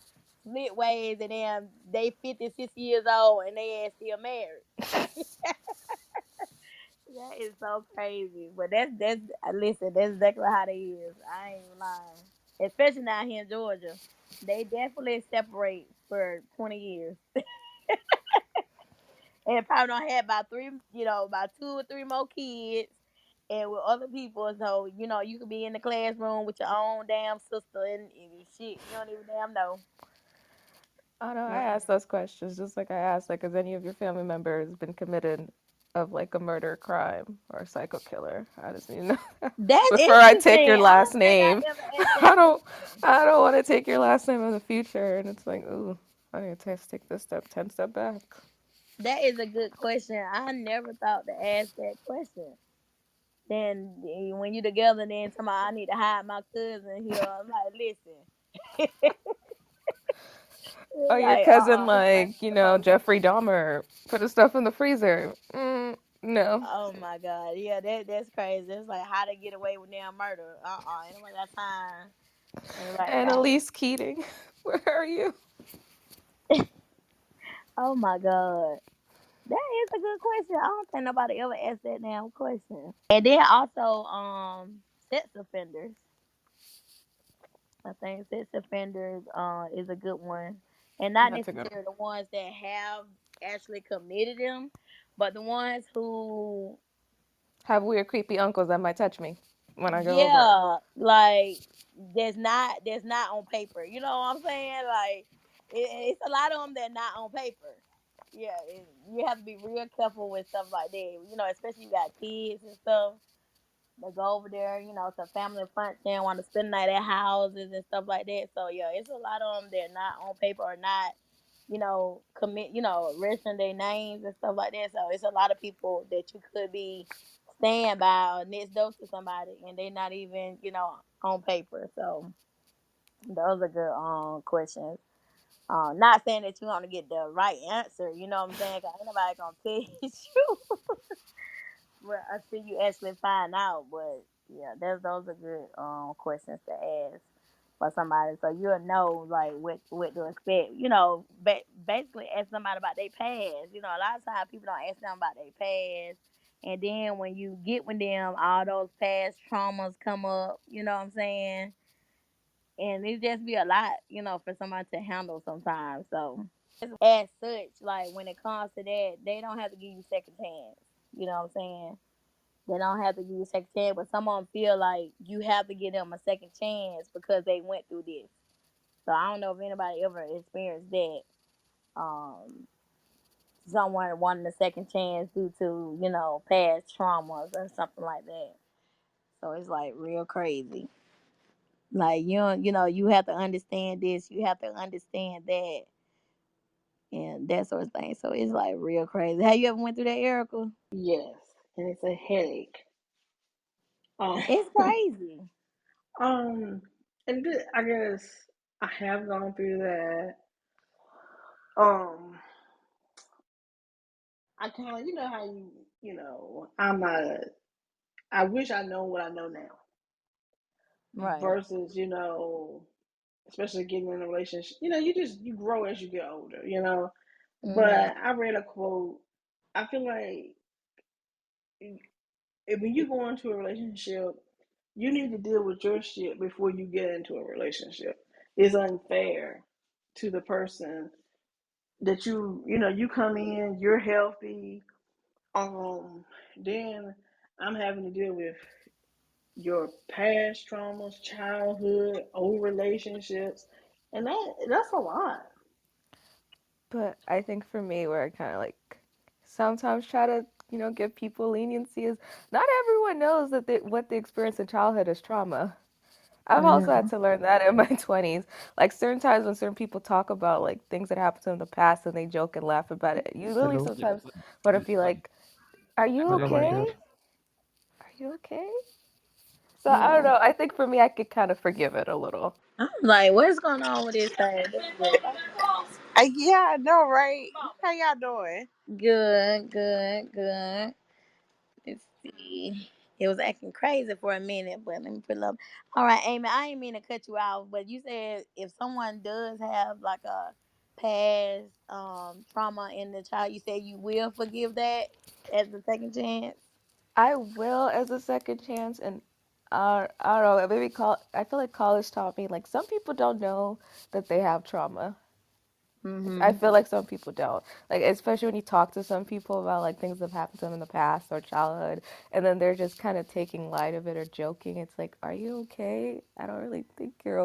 A: split ways, and then they 56 years old and they ain't still married. That is so crazy. But that's listen, that's exactly how they is. I ain't even lying. Especially now here in Georgia. They definitely separate for 20 years. And probably don't have about three, about two or three more kids and with other people. So, you could be in the classroom with your own damn sister and shit. You don't even damn know.
E: I know I
A: Mm.
E: asked those questions just like I asked, like, has any of your family members been committed of like a murder crime or a psycho killer? I just need to know that
A: That's
E: before I take
A: interesting.
E: your
A: I
E: last
A: don't think
E: name.
A: I ever asked that
E: I don't
A: question.
E: I don't want to take your last name in the future and it's like, ooh, I need to take this step 10 step back.
A: That is a good question. I never thought to ask that question. Then when you together, then tomorrow I need to hide my cousin here. I'm like, listen,
E: Oh, your
A: like,
E: cousin
A: he ain't
E: like,
A: supposed to.
E: Jeffrey Dahmer put his stuff in the freezer. No.
A: Oh my god, yeah, that's crazy. It's like how to get away with damn murder. Ain't nobody got time. Ain't nobody got.
E: Annalise Keating, where are you?
A: Oh my god, that is a good question. I don't think nobody ever asked that damn question. And then also, sex offenders. I think sex offenders is a good one, and not
E: That's a good one.
A: necessarily the ones that have actually committed them, but the ones who,
E: Have weird, creepy uncles that might touch me when I go over.
A: yeah, like that's not on paper. You know what I'm saying? Like it's a lot of them that not on paper. Yeah, you have to be real careful with stuff like that. Especially you got kids and stuff. They go over there, to family function, want to spend the night at houses and stuff like that. So yeah, it's a lot of them that not on paper or not, commit, registering their names and stuff like that. So it's a lot of people that you could be staying by or next door to somebody and they not even, on paper. So those are good questions. Not saying that you're gonna get the right answer, you know what I'm saying? 'Cause ain't nobody gonna tell you well, until you actually find out. But yeah, those are good questions to ask for somebody, so you'll know like what to expect. Basically ask somebody about their past. A lot of times people don't ask them about their past, and then when you get with them, all those past traumas come up. You know what I'm saying? And it just be a lot, for somebody to handle sometimes. So as such, like when it comes to that, they don't have to give you second chance. You know what I'm saying? They don't have to give you a second chance, but some of them feel like you have to give them a second chance because they went through this. So I don't know if anybody ever experienced that. Um, Someone wanting a second chance due to past traumas or something like that. So it's like real crazy. Like you have to understand this, you have to understand that, and that sort of thing. So it's like real crazy. Have you ever went through that, Erica?
D: Yes, and it's a headache. Um,
A: It's crazy.
D: um, and I guess I have gone through that. Um, I kind of, how I'm not. I wish I know what I know now
A: Right.
D: versus, especially getting in a relationship. You grow as you get older. But
A: Mhm.
D: I read a quote. I feel like if when you go into a relationship, you need to deal with your shit before you get into a relationship. It's unfair to the person that you come in, you're healthy, then I'm having to deal with your past traumas, childhood, old relationships, and that's a lot.
E: But I think for me, where I kind of like sometimes try to give people leniency is not everyone knows that what they experience in childhood is trauma. I've also had
A: Mm-hmm.
E: to learn that in my 20s. Like certain times when certain people talk about like things that happened to them in the past and they joke and laugh about it, you literally
F: Hello.
E: sometimes want to be like, "Are you
F: Hello, my
E: okay?
F: dear.
E: Are you okay?" So I don't
A: Yeah.
E: know. I think for me, I could kind of forgive it a little.
A: I'm like, what's going on with this thing? This is
B: Yeah, I know, right? How y'all doing?
A: good, good, good. Let's see. It was acting crazy for a minute, but let me put it up. All right, Amy, I ain't mean to cut you out, but you said if someone does have like a past trauma in the child, you said you will forgive that as a second chance.
E: I will as a second chance, and I don't know. Maybe I feel like college taught me like some people don't know that they have trauma. I
A: Mm-hmm.
E: feel like some people don't. Like especially when you talk to some people about like things that have happened to them in the past or childhood, and then they're just kind of taking light of it or joking. It's like, are you okay? I don't really think you're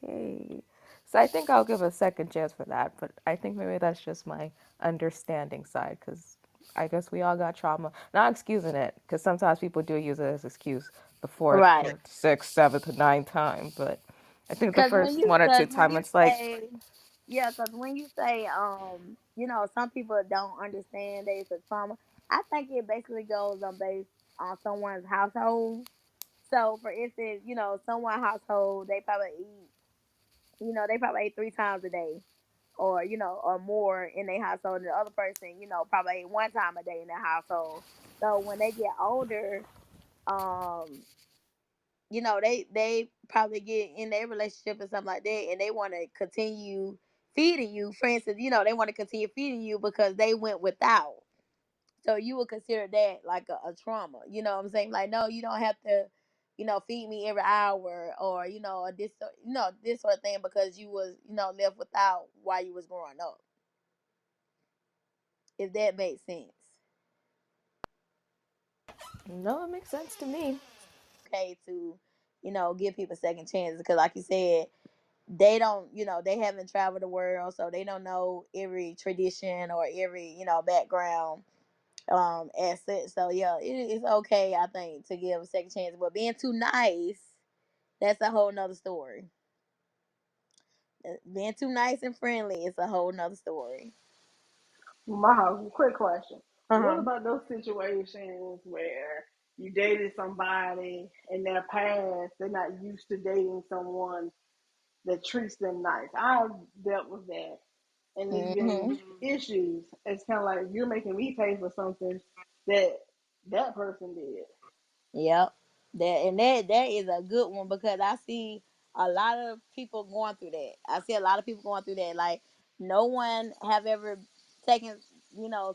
E: okay. So I think I'll give a second chance for that, but I think maybe that's just my understanding side because I guess we all got trauma. Not excusing it, because sometimes people do use it as excuse the fourth
A: Right.
E: or sixth, seventh, ninth time, but I think the
A: Because
E: first one or two
A: when
E: time
A: you
E: it's like,
A: say yeah, because when you say some people don't understand there's a trauma. I think it basically goes on based on someone's household. So, for instance, someone household they probably eat 3 times a day, or or more in their household. And the other person, probably ate 1 time a day in their household. So when they get older, um, they probably get in their relationship and something like that, and they want to continue feeding you. For instance, they want to continue feeding you because they went without. So you would consider that like a trauma. You know what I'm saying? Like, no, you don't have to, feed me every hour, or this sort of thing, because you was left without while you was growing up. If that makes sense.
E: no, it makes sense to me.
A: Okay, to give people second chances, because like you said, they don't, they haven't traveled the world, so they don't know every tradition or every background as such. So yeah, it's okay, I think, to give a second chance, but being too nice, that's a whole nother story. Being too nice and friendly is a whole nother story.
D: Maha, quick question. What
A: Uh-huh.
D: about those situations where you dated somebody in their past, they're not used to dating someone that treats them nice? I've dealt with that. And it's been
A: Hmm.
D: issues. It's kind of like you're making me pay for something that that person did.
A: Yep. That is a good one, because I see a lot of people going through that. I see a lot of people going through that. Like, no one have ever taken,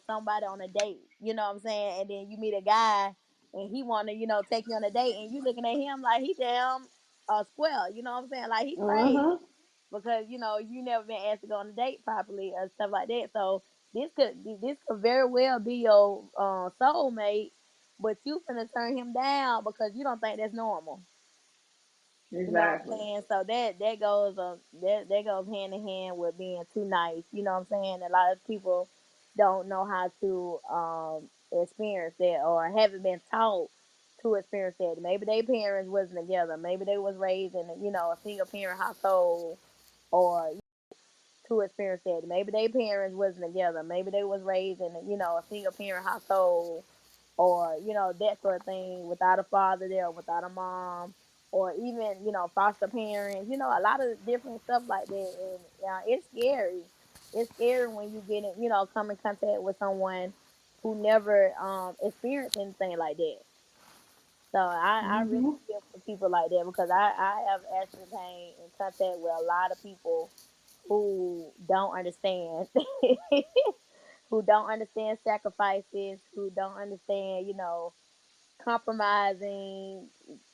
A: somebody on a date. You know what I'm saying? And then you meet a guy and he wanna, take you on a date, and you looking at him like he damn square. You know what I'm saying? Like, he crazy,
D: Mm-hmm.
A: because you never been asked to go on a date properly or stuff like that. So this could very well be your soulmate, but you finna turn him down because you don't think that's normal. You know what I'm
D: Exactly.
A: saying? So that goes hand in hand with being too nice. You know what I'm saying? A lot of people don't know how to experience that, or haven't been taught to experience that. Maybe their parents wasn't together. Maybe they was raised in a single parent household, or to experience that. Maybe their parents wasn't together. Maybe they was raised in a single parent household, or that sort of thing, without a father there, without a mom, or even foster parents. A lot of different stuff like that, and it's scary. It's scary when you get in, come in contact with someone who never experienced anything like that. So I really
D: Mm-hmm.
A: feel for people like that, because I have actually came in contact with a lot of people who don't understand, who don't understand sacrifices, who don't understand, compromising.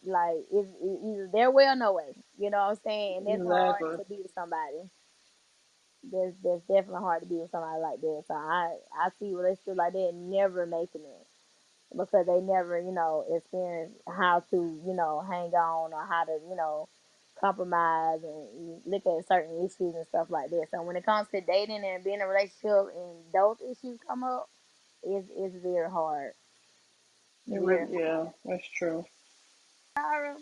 A: Like, it's either their way or no way. You know what I'm saying? And that's hard
D: Exactly.
A: to be with somebody. That's definitely hard to be with somebody like that. So I see relationships like that never making it, because they never, experience how to, hang on, or how to, compromise and look at certain issues and stuff like that. So when it comes to dating and being in a relationship and those issues come up, It's very hard.
D: It
A: Very
D: really, yeah, that's true.
A: hard.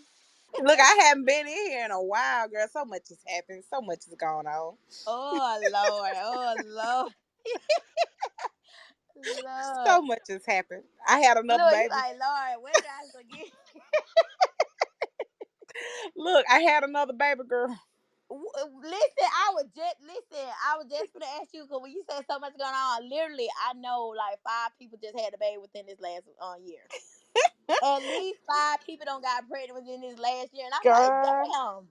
B: Look, I haven't been in here in a while, girl. So much has happened. So much has gone on.
A: Oh Lord, oh Lord,
B: So
A: Lord.
B: much has happened. I had another
A: Look, you
B: baby.
A: like Lord, what did I forget?
B: Look, I had another baby, girl.
A: Listen, I was just gonna ask you because when you said so much going on, literally, I know like five people just had a baby within this last year. At least five people don't got pregnant within this last year, and I'm like,
B: Girl.
A: damn,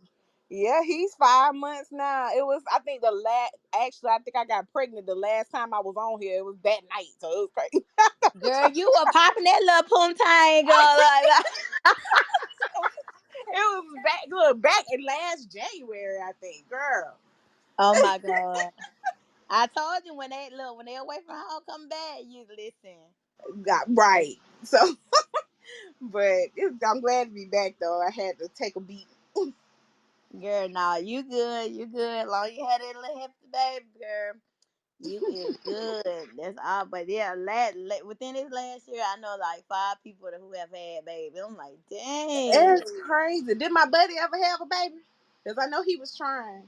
B: Yeah, he's 5 months now. It was, I think the last, actually, I think I got pregnant the last time I was on here. It was that night, so it was crazy.
A: girl, you were popping that little poontang, girl, like,
B: It was back, look, back in last January, I think, girl.
A: oh my god. I told you when they away from home, come back. You listen,
B: Got right. So, but I'm glad to be back though. I had to take a beat.
A: girl. Nah, you good. Long you had that little hefty baby, girl. You is good. That's all. But yeah, within this last year, I know like five people who have had baby. I'm like, dang.
B: It's crazy. Did my buddy ever have a baby? Because I know he was trying.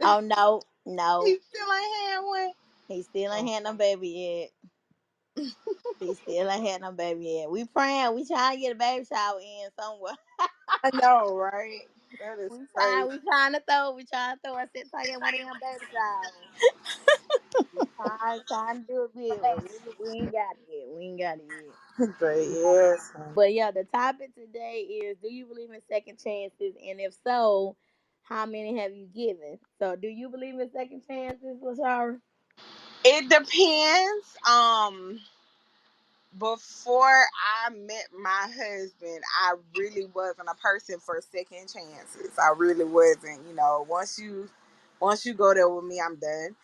A: Oh no, no,
B: He still ain't had one.
A: he still ain't
B: Oh,
A: had no baby yet. He still ain't had no baby yet. We praying. We trying to get a baby shower in somewhere.
B: I know, right? That is
A: We trying.
B: crazy.
A: We trying to throw. We trying to throw a sit tight at one of them baby showers. We trying to do it big, but we ain't got it yet. We ain't got it yet.
B: But yes.
A: But yeah, the topic today is: do you believe in second chances? And if so, how many have you given? So, do you believe in second chances, Lashara?
B: It depends. Before I met my husband, I really wasn't a person for second chances. I really wasn't. Once you go there with me, I'm done.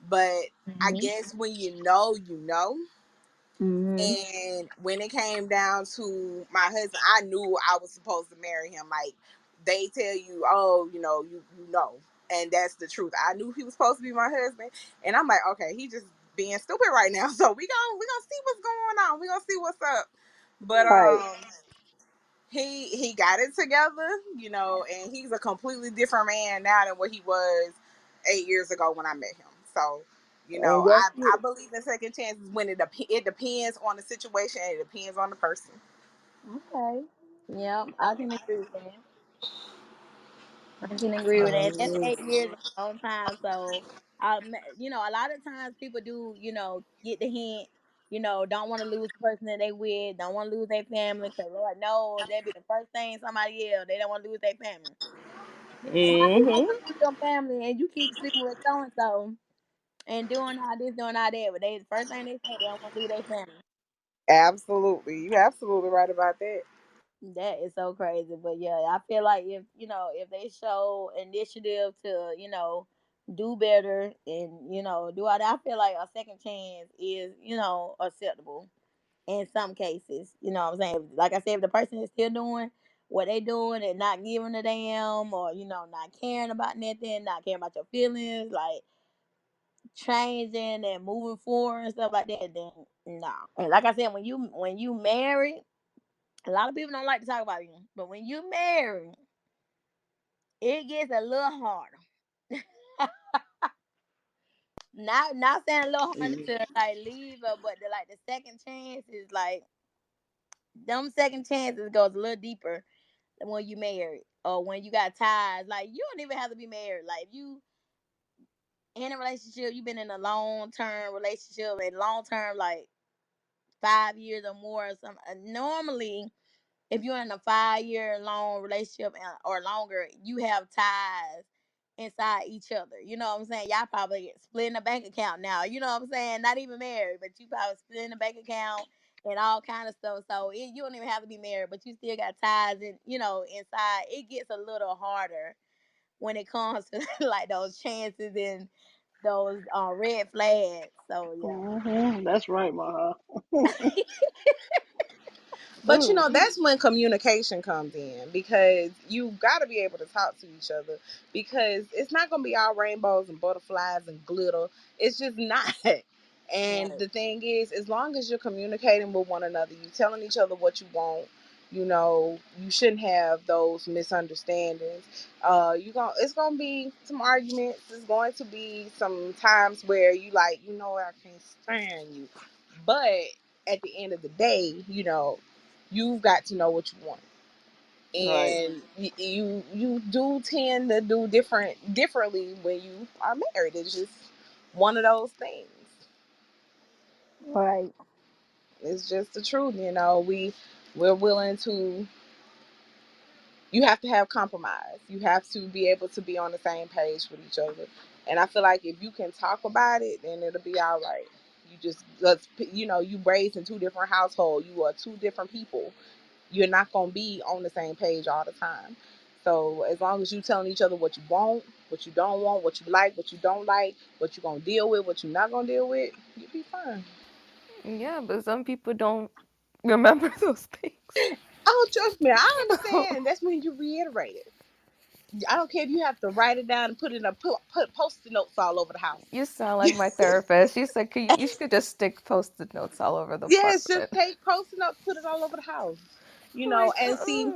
B: But I
A: Mhm.
B: guess when you know, you know.
A: Mhm.
B: And when it came down to my husband, I knew I was supposed to marry him. Like they tell you, oh, you know, and that's the truth. I knew he was supposed to be my husband, and I'm like, okay, he just being stupid right now. So we gonna see what's going on. We gonna see what's up. But
A: Right.
B: he got it together, and he's a completely different man now than what he was 8 years ago when I met him. So,
A: And guess
B: I
A: what?
B: believe in second chances when it depends on the situation and it depends on the person.
A: Okay. Yeah, I can agree with that. I can agree with that. That's
B: Oh,
A: 8 years is a long time. So, a lot of times people do, get the hint. Don't want to lose the person that they with. Don't want to lose their family. Cause Lord knows that'd be the first thing somebody else. They don't want to lose their family. How you gonna
B: mm-hmm.
A: lose your family and you keep sleeping with so and so and doing all this, doing all that? But they the first thing they say they don't want to lose their family.
B: Absolutely, you're absolutely right about that.
A: That is so crazy. But yeah, I feel like if they show initiative to, do better and, do all that, I feel like a second chance is, acceptable in some cases. You know what I'm saying? Like I said, if the person is still doing what they doing and not giving a damn or, not caring about nothing, not caring about your feelings, like changing and moving forward and stuff like that, then no. And like I said, when you married, a lot of people don't like to talk about you, but when you marry, it gets a little harder. Not saying a little harder
B: Mm.
A: to like leave her, but the second chance is like them second chances goes a little deeper than when you married or when you got ties. Like you don't even have to be married. Like if you in a relationship, you've been in a long term relationship and long term like 5 years or more or something. Normally if you're in a 5 year long relationship or longer, you have ties inside each other. You know what I'm saying? Y'all probably splitting a bank account now. You know what I'm saying? Not even married, but you probably splitting a bank account and all kind of stuff. So you don't even have to be married, but you still got ties in, inside. It gets a little harder when it comes to like those chances and those red flags. So yeah.
D: That's right, Maha.
B: But that's when communication comes in because you got to be able to talk to each other because it's not going to be all rainbows and butterflies and glitter. It's just not. And
A: Right.
B: the thing is, as long as you're communicating with one another, you telling each other what you want, you shouldn't have those misunderstandings. It's gonna be some arguments. It's going to be some times where you like, I can't stand you. But at the end of the day, you've got to know what you want,
A: Right.
B: and you do tend to do differently when you are married. It's just one of those things.
A: Right.
B: It's just the truth. We're willing to. You have to have compromise. You have to be able to be on the same page with each other. And I feel like if you can talk about it, then it'll be all right. You raised in two different households. You are two different people. You're not gonna be on the same page all the time. So as long as you telling each other what you want, what you don't want, what you like, what you don't like, what you're gonna deal with, what you're not gonna deal with, you'll be fine.
E: Yeah, but some people don't remember those things.
B: Oh, trust me, I understand. That's when you reiterate it. I don't care if you have to write it down and put it in put post-it notes all over the house.
E: You sound like my therapist. She said, you should just stick post-it notes all over the
B: Yes, just
E: apartment."
B: take post-it notes, put it all over the house.
E: Like,
B: And see,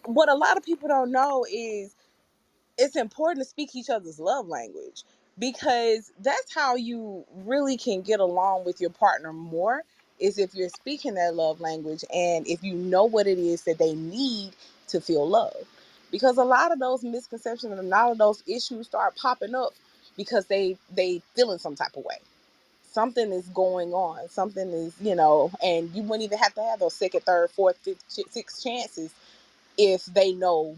B: what a lot of people don't know is it's important to speak each other's love language, because that's how you really can get along with your partner more, is if you're speaking their love language and if you know what it is that they need to feel loved. Because a lot of those misconceptions and a lot of those issues start popping up because they feeling some type of way. Something is going on. Something is, and you wouldn't even have to have those second, third, fourth, fifth, sixth chances if they know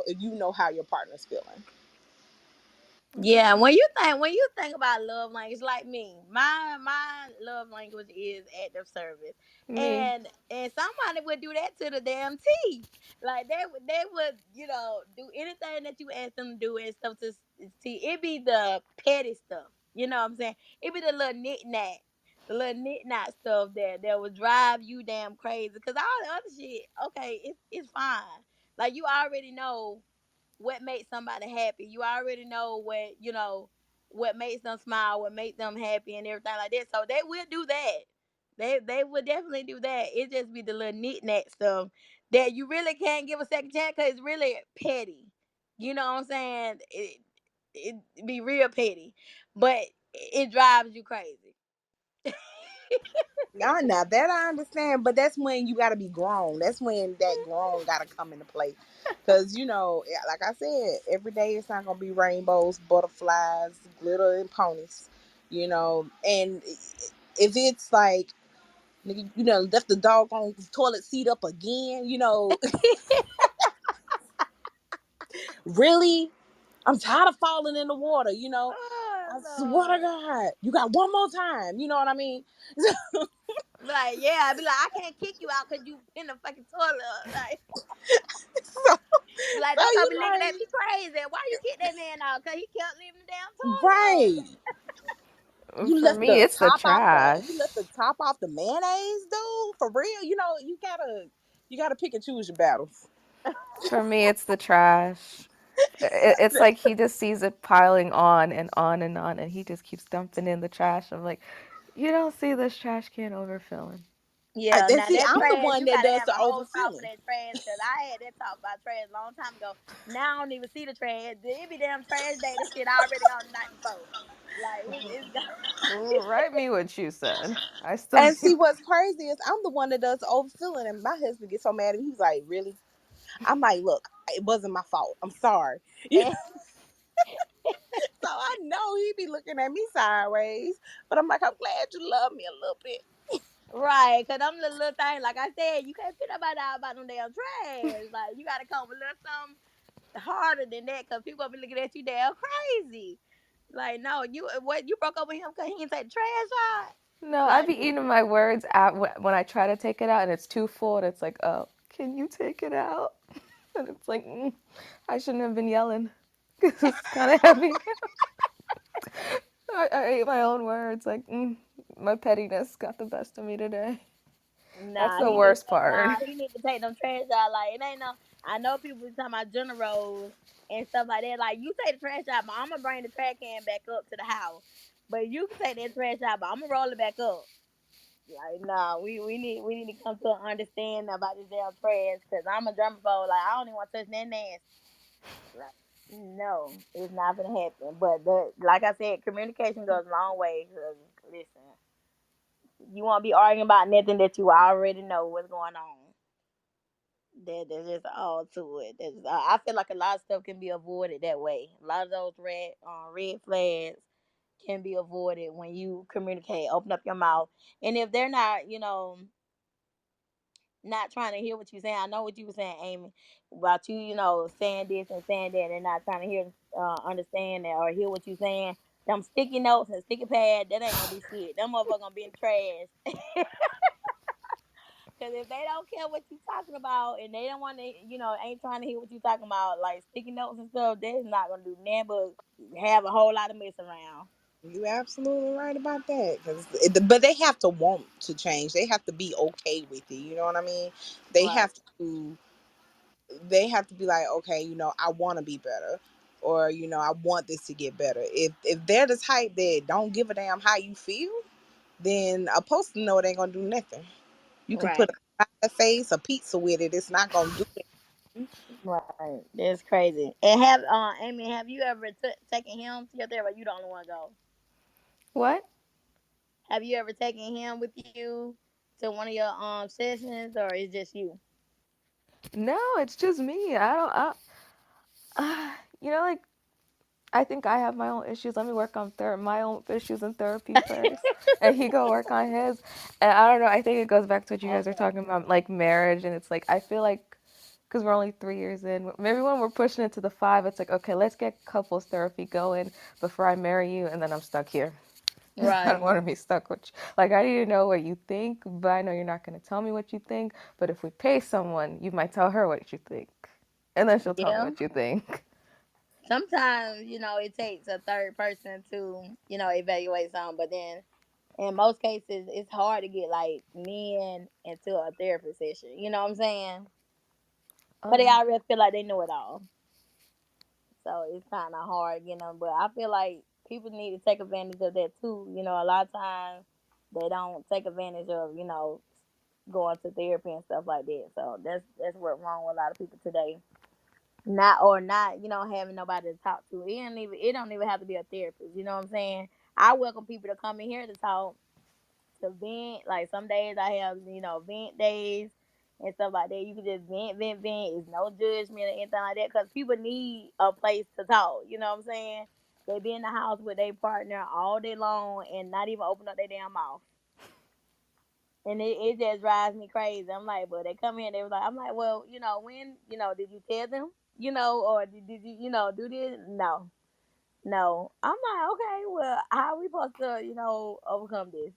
B: if you know how your partner's feeling.
A: Yeah, when you think about love language, like me, my love language is active service,
E: me.
A: and somebody would do that to the damn T. Like they would do anything that you ask them to do and stuff to T. It be the petty stuff, you know what I'm saying? It be the little knick-knack stuff that would drive you damn crazy. Cause all the other shit, okay, it's fine. Like you already know what makes somebody happy. You already know what makes them smile, what makes them happy, and everything like that. So they will do that. They would definitely do that. It just be the little knick-knack stuff that you really can't give a second chance because it's really petty. You know what I'm saying? It be real petty, but it drives you crazy.
B: Now that I understand, but that's when you got to be grown. That's when that grown got to come into play. Because, yeah, like I said, every day it's not going to be rainbows, butterflies, glitter, and ponies. And if it's like, nigga, left the dog on the toilet seat up again, really? I'm tired of falling in the water.
A: Oh
B: I swear to
A: Lord.
B: God, you got one more time. You know what I mean?
A: Be like, yeah, I be like, I can't kick you out because you in the fucking toilet. Like,
B: so,
A: be like,
B: so
A: don't come
B: you
A: be looking at me crazy. Why you kick that man out? Cause he kept leaving the damn toilet.
B: right. You
E: For
B: left
E: me,
B: the
E: it's the
B: top off the
E: trash.
B: you left the top off the mayonnaise, dude. For real, you gotta pick and choose your battles.
E: For me, it's the trash. It's like he just sees it piling on and on and on, and he just keeps dumping in the trash. I'm like, you don't see this trash can overfilling.
A: Yeah,
B: And
A: now
B: see,
A: that
B: I'm the
A: trash,
B: one
A: you
B: that
A: gotta
B: does
A: have
B: the
A: a whole talk for
B: overfilling.
A: that trash. Cause I had that talk about trash a long time ago. Now I don't even see the trash. It be damn trash day. The shit already gone the night before. Like it's gone.
E: Write me what you said. I still
B: And
E: see.
B: see, what's crazy is I'm the one that does the overfilling, and my husband gets so mad at me. He's like, "Really?" I'm like, "Look, it wasn't my fault. I'm sorry." So I know he be looking at me sideways, but I'm like, "I'm glad you love me a little bit."
A: Right, cause them little things, like I said, you can't put nobody out about them damn trash. Like you gotta come with a little something harder than that, cause people gonna be looking at you damn crazy. Like, no, you broke up with him cause he didn't take the trash out.
E: No, I
A: Like,
E: be eating my words at when I try to take it out, and it's too full, and it's like, oh, can you take it out? And it's like, I shouldn't have been yelling because it's kind of heavy. I ate my own words. Like, my pettiness got the best of me today. That's
A: nah,
E: the worst part.
A: he need to take them trash out. Like, it ain't no. I know people be talking about generals and stuff like that. Like, you take the trash out, but I'm gonna bring the trash can back up to the house. But you can take that trash out, but I'm gonna roll it back up. Like, nah, we need to come to an understanding about this damn trash, cause I'm a germaphobe. Like, I don't even want to touch that nasty. Like, no, it's not gonna happen. But like I said, communication goes a long way. Cause listen, you won't be arguing about nothing that you already know what's going on. There's just all to it. I feel like a lot of stuff can be avoided that way. A lot of those red flags can be avoided when you communicate, open up your mouth, and if they're not, not trying to hear what you're saying. I know what you were saying, Amy, about you, saying this and saying that, and not trying to hear, understand that or hear what you're saying. Them sticky notes and sticky pad, that ain't gonna do shit. Them motherfuckers gonna be in the trash. Cause if they don't care what you talking about and they don't want to, ain't trying to hear what you talking about, like sticky notes and stuff, that's not gonna do nothing but have a whole lot of mess around.
F: You absolutely right about that. But they have to want to change. They have to be okay with it. You know what I mean? They
A: Right,
F: have to. They have to be like, okay, I want to be better, or I want this to get better. If they're the type that don't give a damn how you feel, then a post-it note ain't gonna do nothing. You can put
A: right,
F: a smiley face, a pizza with it. It's not gonna do it.
A: right. That's crazy. And Amy, have you ever taken him to your therapy? You the only one go.
E: What?
A: Have you ever taken him with you to one of your sessions, or is just you?
E: No, it's just me. I don't. Like I think I have my own issues. Let me work on my own issues in therapy first, and he go work on his. And I don't know. I think it goes back to what you guys are
A: Okay.
E: talking about, like marriage, and it's like I feel like because we're only 3 years in, maybe when we're pushing it to the five, it's like okay, let's get couples therapy going before I marry you, and then I'm stuck here. I don't
A: Right.
E: want to be stuck with you. Like I need to know what you think, but I know you're not going to tell me what you think. But if we pay someone, you might tell her what you think, and then she'll tell me
A: Yeah.
E: what you think.
A: Sometimes, it takes a third person to, evaluate something, but then in most cases it's hard to get like men into a therapy session. You know what I'm saying?
E: Oh
A: But they
E: yeah.
A: already feel like they know it all. So it's kinda hard, but I feel like people need to take advantage of that too. A lot of times they don't take advantage of, going to therapy and stuff like that. So that's what's wrong with a lot of people today. Not, having nobody to talk to. It don't even have to be a therapist. You know what I'm saying? I welcome people to come in here to talk, to vent. Like some days I have, vent days and stuff like that. You can just vent, vent, vent. It's no judgment or anything like that. Cause people need a place to talk. You know what I'm saying? They be in the house with their partner all day long and not even open up their damn mouth. And it just drives me crazy. I'm like, but they come in, they was like, I'm like, well, when, did you tell them, or did you, do this? No, no. I'm like, okay, well, how are we supposed to, overcome this?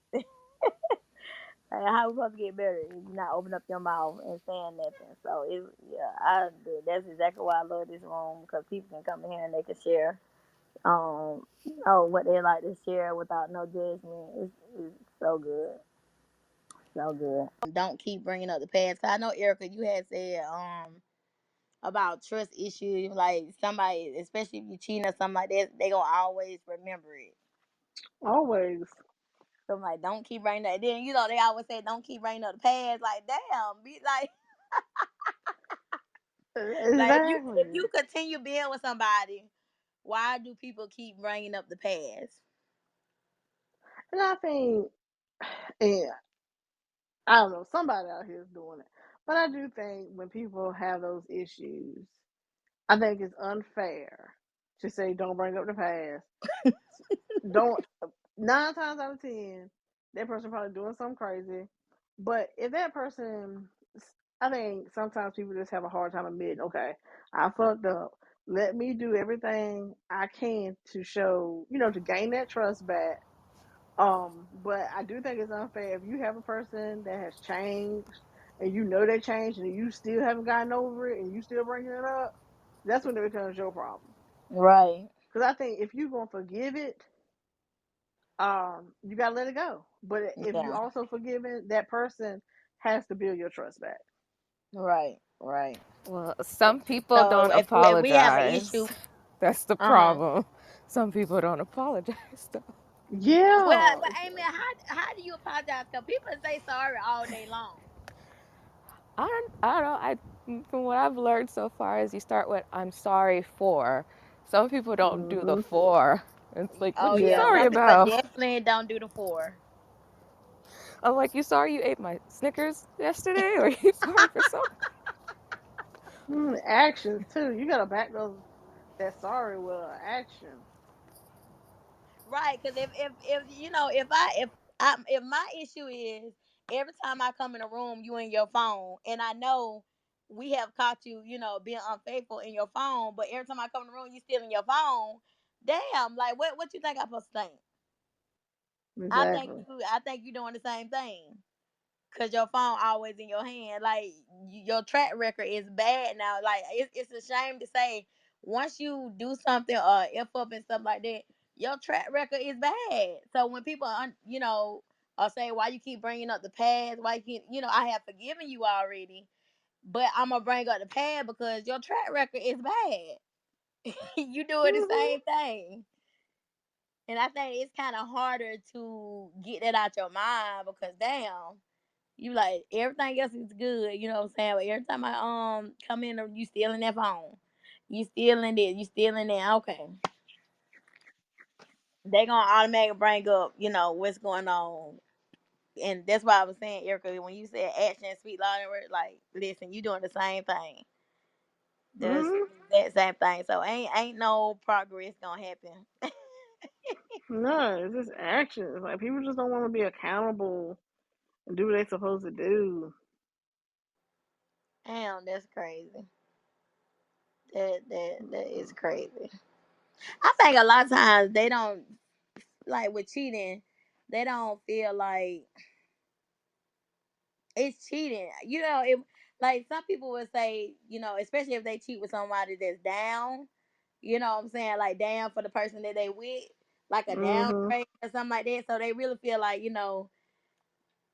A: Like, how we supposed to get better if you not open up your mouth and saying nothing? So yeah, that's exactly why I love this room, because people can come in here and they can share, what they like to share without no judgment. It's so good. So good. Don't keep bringing up the past. I know, Erica, you had said about trust issues, like somebody, especially if you cheating or something like that, they gonna always remember it.
D: Always.
A: So I'm like, don't keep bringing that. Then they always say, don't keep bringing up the past. Like, damn, be like, like if
D: Exactly.
A: you continue being with somebody, why do people keep bringing up the past?
D: And I think, and I don't know, somebody out here is doing it. But I do think when people have those issues, I think it's unfair to say don't bring up the past. Don't 9 times out of 10, that person probably doing something crazy. But if that person, I think sometimes people just have a hard time admitting, okay, I fucked up. Let me do everything I can to show, to gain that trust back. But I do think it's unfair if you have a person that has changed and they changed and you still haven't gotten over it and you still bringing it up. That's when it becomes your problem.
A: Right,
D: Because I think if you're gonna forgive it, you gotta let it go. But if you
A: yeah,
D: also forgiving, that person has to build your trust back.
A: right, right.
E: Well, some people
A: So
E: don't
A: if we have an issue,
E: apologize. That's the
A: uh huh.
E: problem. Some people don't apologize though.
A: But
D: Yeah.
A: Amy, how do you apologize? Because people say sorry all day long.
E: I don't know. From what I've learned so far is you start with "I'm sorry for." Some people don't do the
D: Mm-hmm.
E: for. It's like,
A: Oh
E: what you
A: yeah,
D: Yeah.
E: sorry
A: some people
E: about?
A: definitely don't do the four.
E: I'm like, you sorry you ate my Snickers yesterday, or you sorry for something?
D: Actions too. You gotta back those that sorry with action.
A: Right, because if you know if my issue is every time I come in a room, you in your phone, and I know we have caught you, being unfaithful in your phone, but every time I come in the room, you still in your phone. Damn, like what you think I'm supposed to think?
D: Exactly.
A: I think you doing the same thing. Cause your phone always in your hand. Like your track record is bad now. Like it's a shame to say once you do something or f up and stuff like that, your track record is bad. So when people are saying why you keep bringing up the past, why you keep, I have forgiven you already, but I'm gonna bring up the past because your track record is bad. You doing the
D: Hmm.
A: same thing. And I think it's kind of harder to get that out your mind because damn, you like everything else is good, you know what I'm saying? But every time I come in, you stealing that phone, you stealing this, you stealing that. Okay, they gonna automatically bring up, what's going on, and that's why I was saying, Erica, when you said action speak louder than words, like listen, you doing the same thing, the
D: Hmm.
A: that same thing. So ain't no progress gonna happen.
D: No, it's just actions. Like people just don't want to be accountable and do what they're supposed to do.
A: Damn, that's crazy. That is crazy. I think a lot of times they don't like with cheating. They don't feel like it's cheating. If like some people would say, especially if they cheat with somebody that's down, you know what I'm saying, like down for the person that they with, like a
D: Hmm.
A: downgrade or something like that. So they really feel like,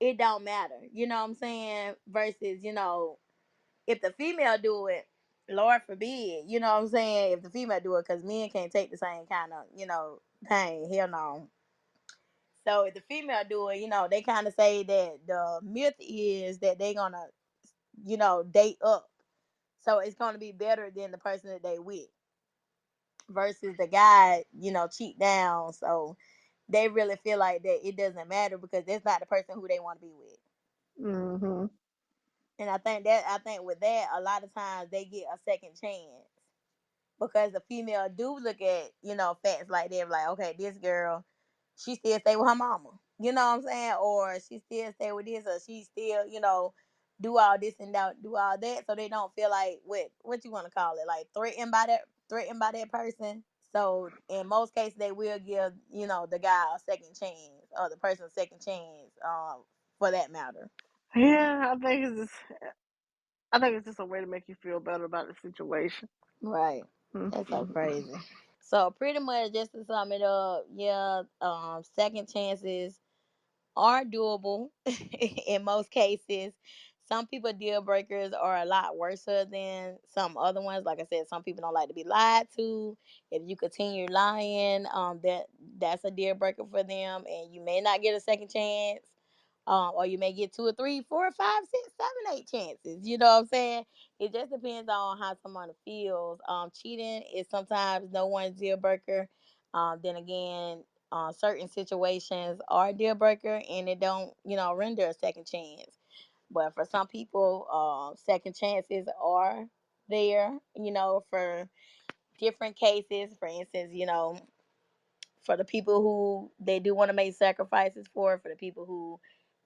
A: it don't matter. You know what I'm saying? Versus, if the female do it, Lord forbid, you know what I'm saying? If the female do it, because men can't take the same kind of, pain. Hell no. So if the female do it, they kind of say that the myth is that they gonna, date up. So it's gonna be better than the person that they with versus the guy, cheat down. So they really feel like that it doesn't matter because that's not the person who they want to be with.
D: Hmm.
A: And I think with that, a lot of times they get a second chance because the female do look at facts like that, like okay, this girl, she still stay with her mama, you know what I'm saying, or she still stay with this, or she still do all this and that, do all that, so they don't feel like what you want to call it, like threatened by that person. So in most cases, they will give the guy a second chance or the person a second chance, for that matter.
D: Yeah, I think it's just a way to make you feel better about the situation.
A: Right. That's so
D: Hmm.
A: crazy. So pretty much just to sum it up, yeah, second chances are doable in most cases. Some people deal breakers are a lot worse than some other ones. Like I said, some people don't like to be lied to. If you continue lying, that's a deal breaker for them, and you may not get a second chance. Or you may get two or three, four, five, six, seven, eight chances. You know what I'm saying? It just depends on how someone feels. Cheating is sometimes no one's deal breaker. Then again, certain situations are a deal breaker and it don't, render a second chance. But for some people, second chances are there, for different cases. For instance, for the people who they do want to make sacrifices for the people who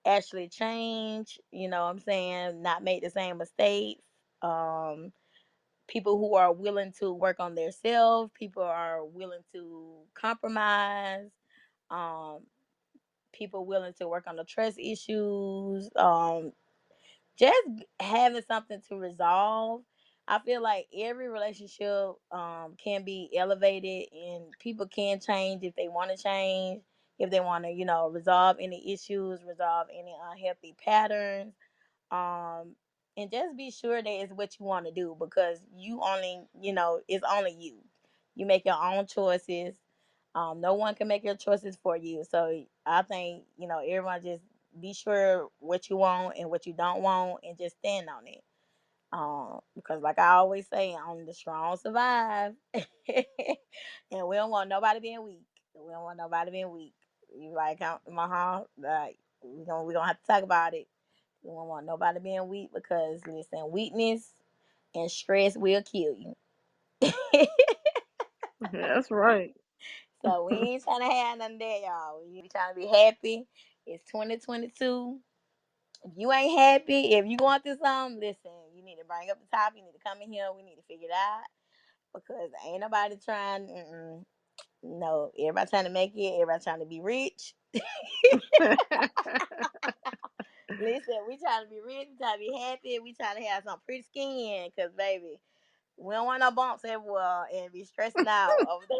A: actually change, you know what I'm saying, not make the same mistakes. Um, People who are willing to work on their self, people are willing to compromise, um, people willing to work on the trust issues, just having something to resolve. I feel like every relationship can be elevated and people can change if they want to change, if they want to, resolve any issues, resolve any unhealthy patterns. Um, and just be sure that it's what you want to do because you only, it's only you. You make your own choices. No one can make your choices for you. So I think, everyone just be sure what you want and what you don't want and just stand on it. Because like I always say, on the strong survive. And we don't want nobody being weak. We don't want nobody being weak. You like Maha, like we gonna have to talk about it. We don't want nobody being weak because listen, weakness and stress will kill you.
D: Yeah, that's right.
A: So we ain't trying to have none of that, y'all. We trying to be happy. It's 2022. If you ain't happy, if you going through something, listen, you need to bring up the top. You need to come in here. We need to figure it out because ain't nobody trying. No, everybody trying to make it. Everybody trying to be rich. Listen, we trying to be rich. We trying to be happy. We trying to have some pretty skin because, baby, we don't want no bumps everywhere and be stressing out over there.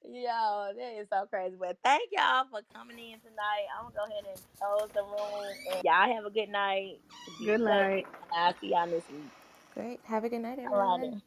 A: Yo, that is so crazy. But thank y'all for coming in tonight. I'm gonna go ahead and close the room. And y'all have a good night. Be
D: Good
A: blessed.
D: night.
A: And I'll see y'all next week.
E: Great. Have a good night,
A: All right.
E: everyone.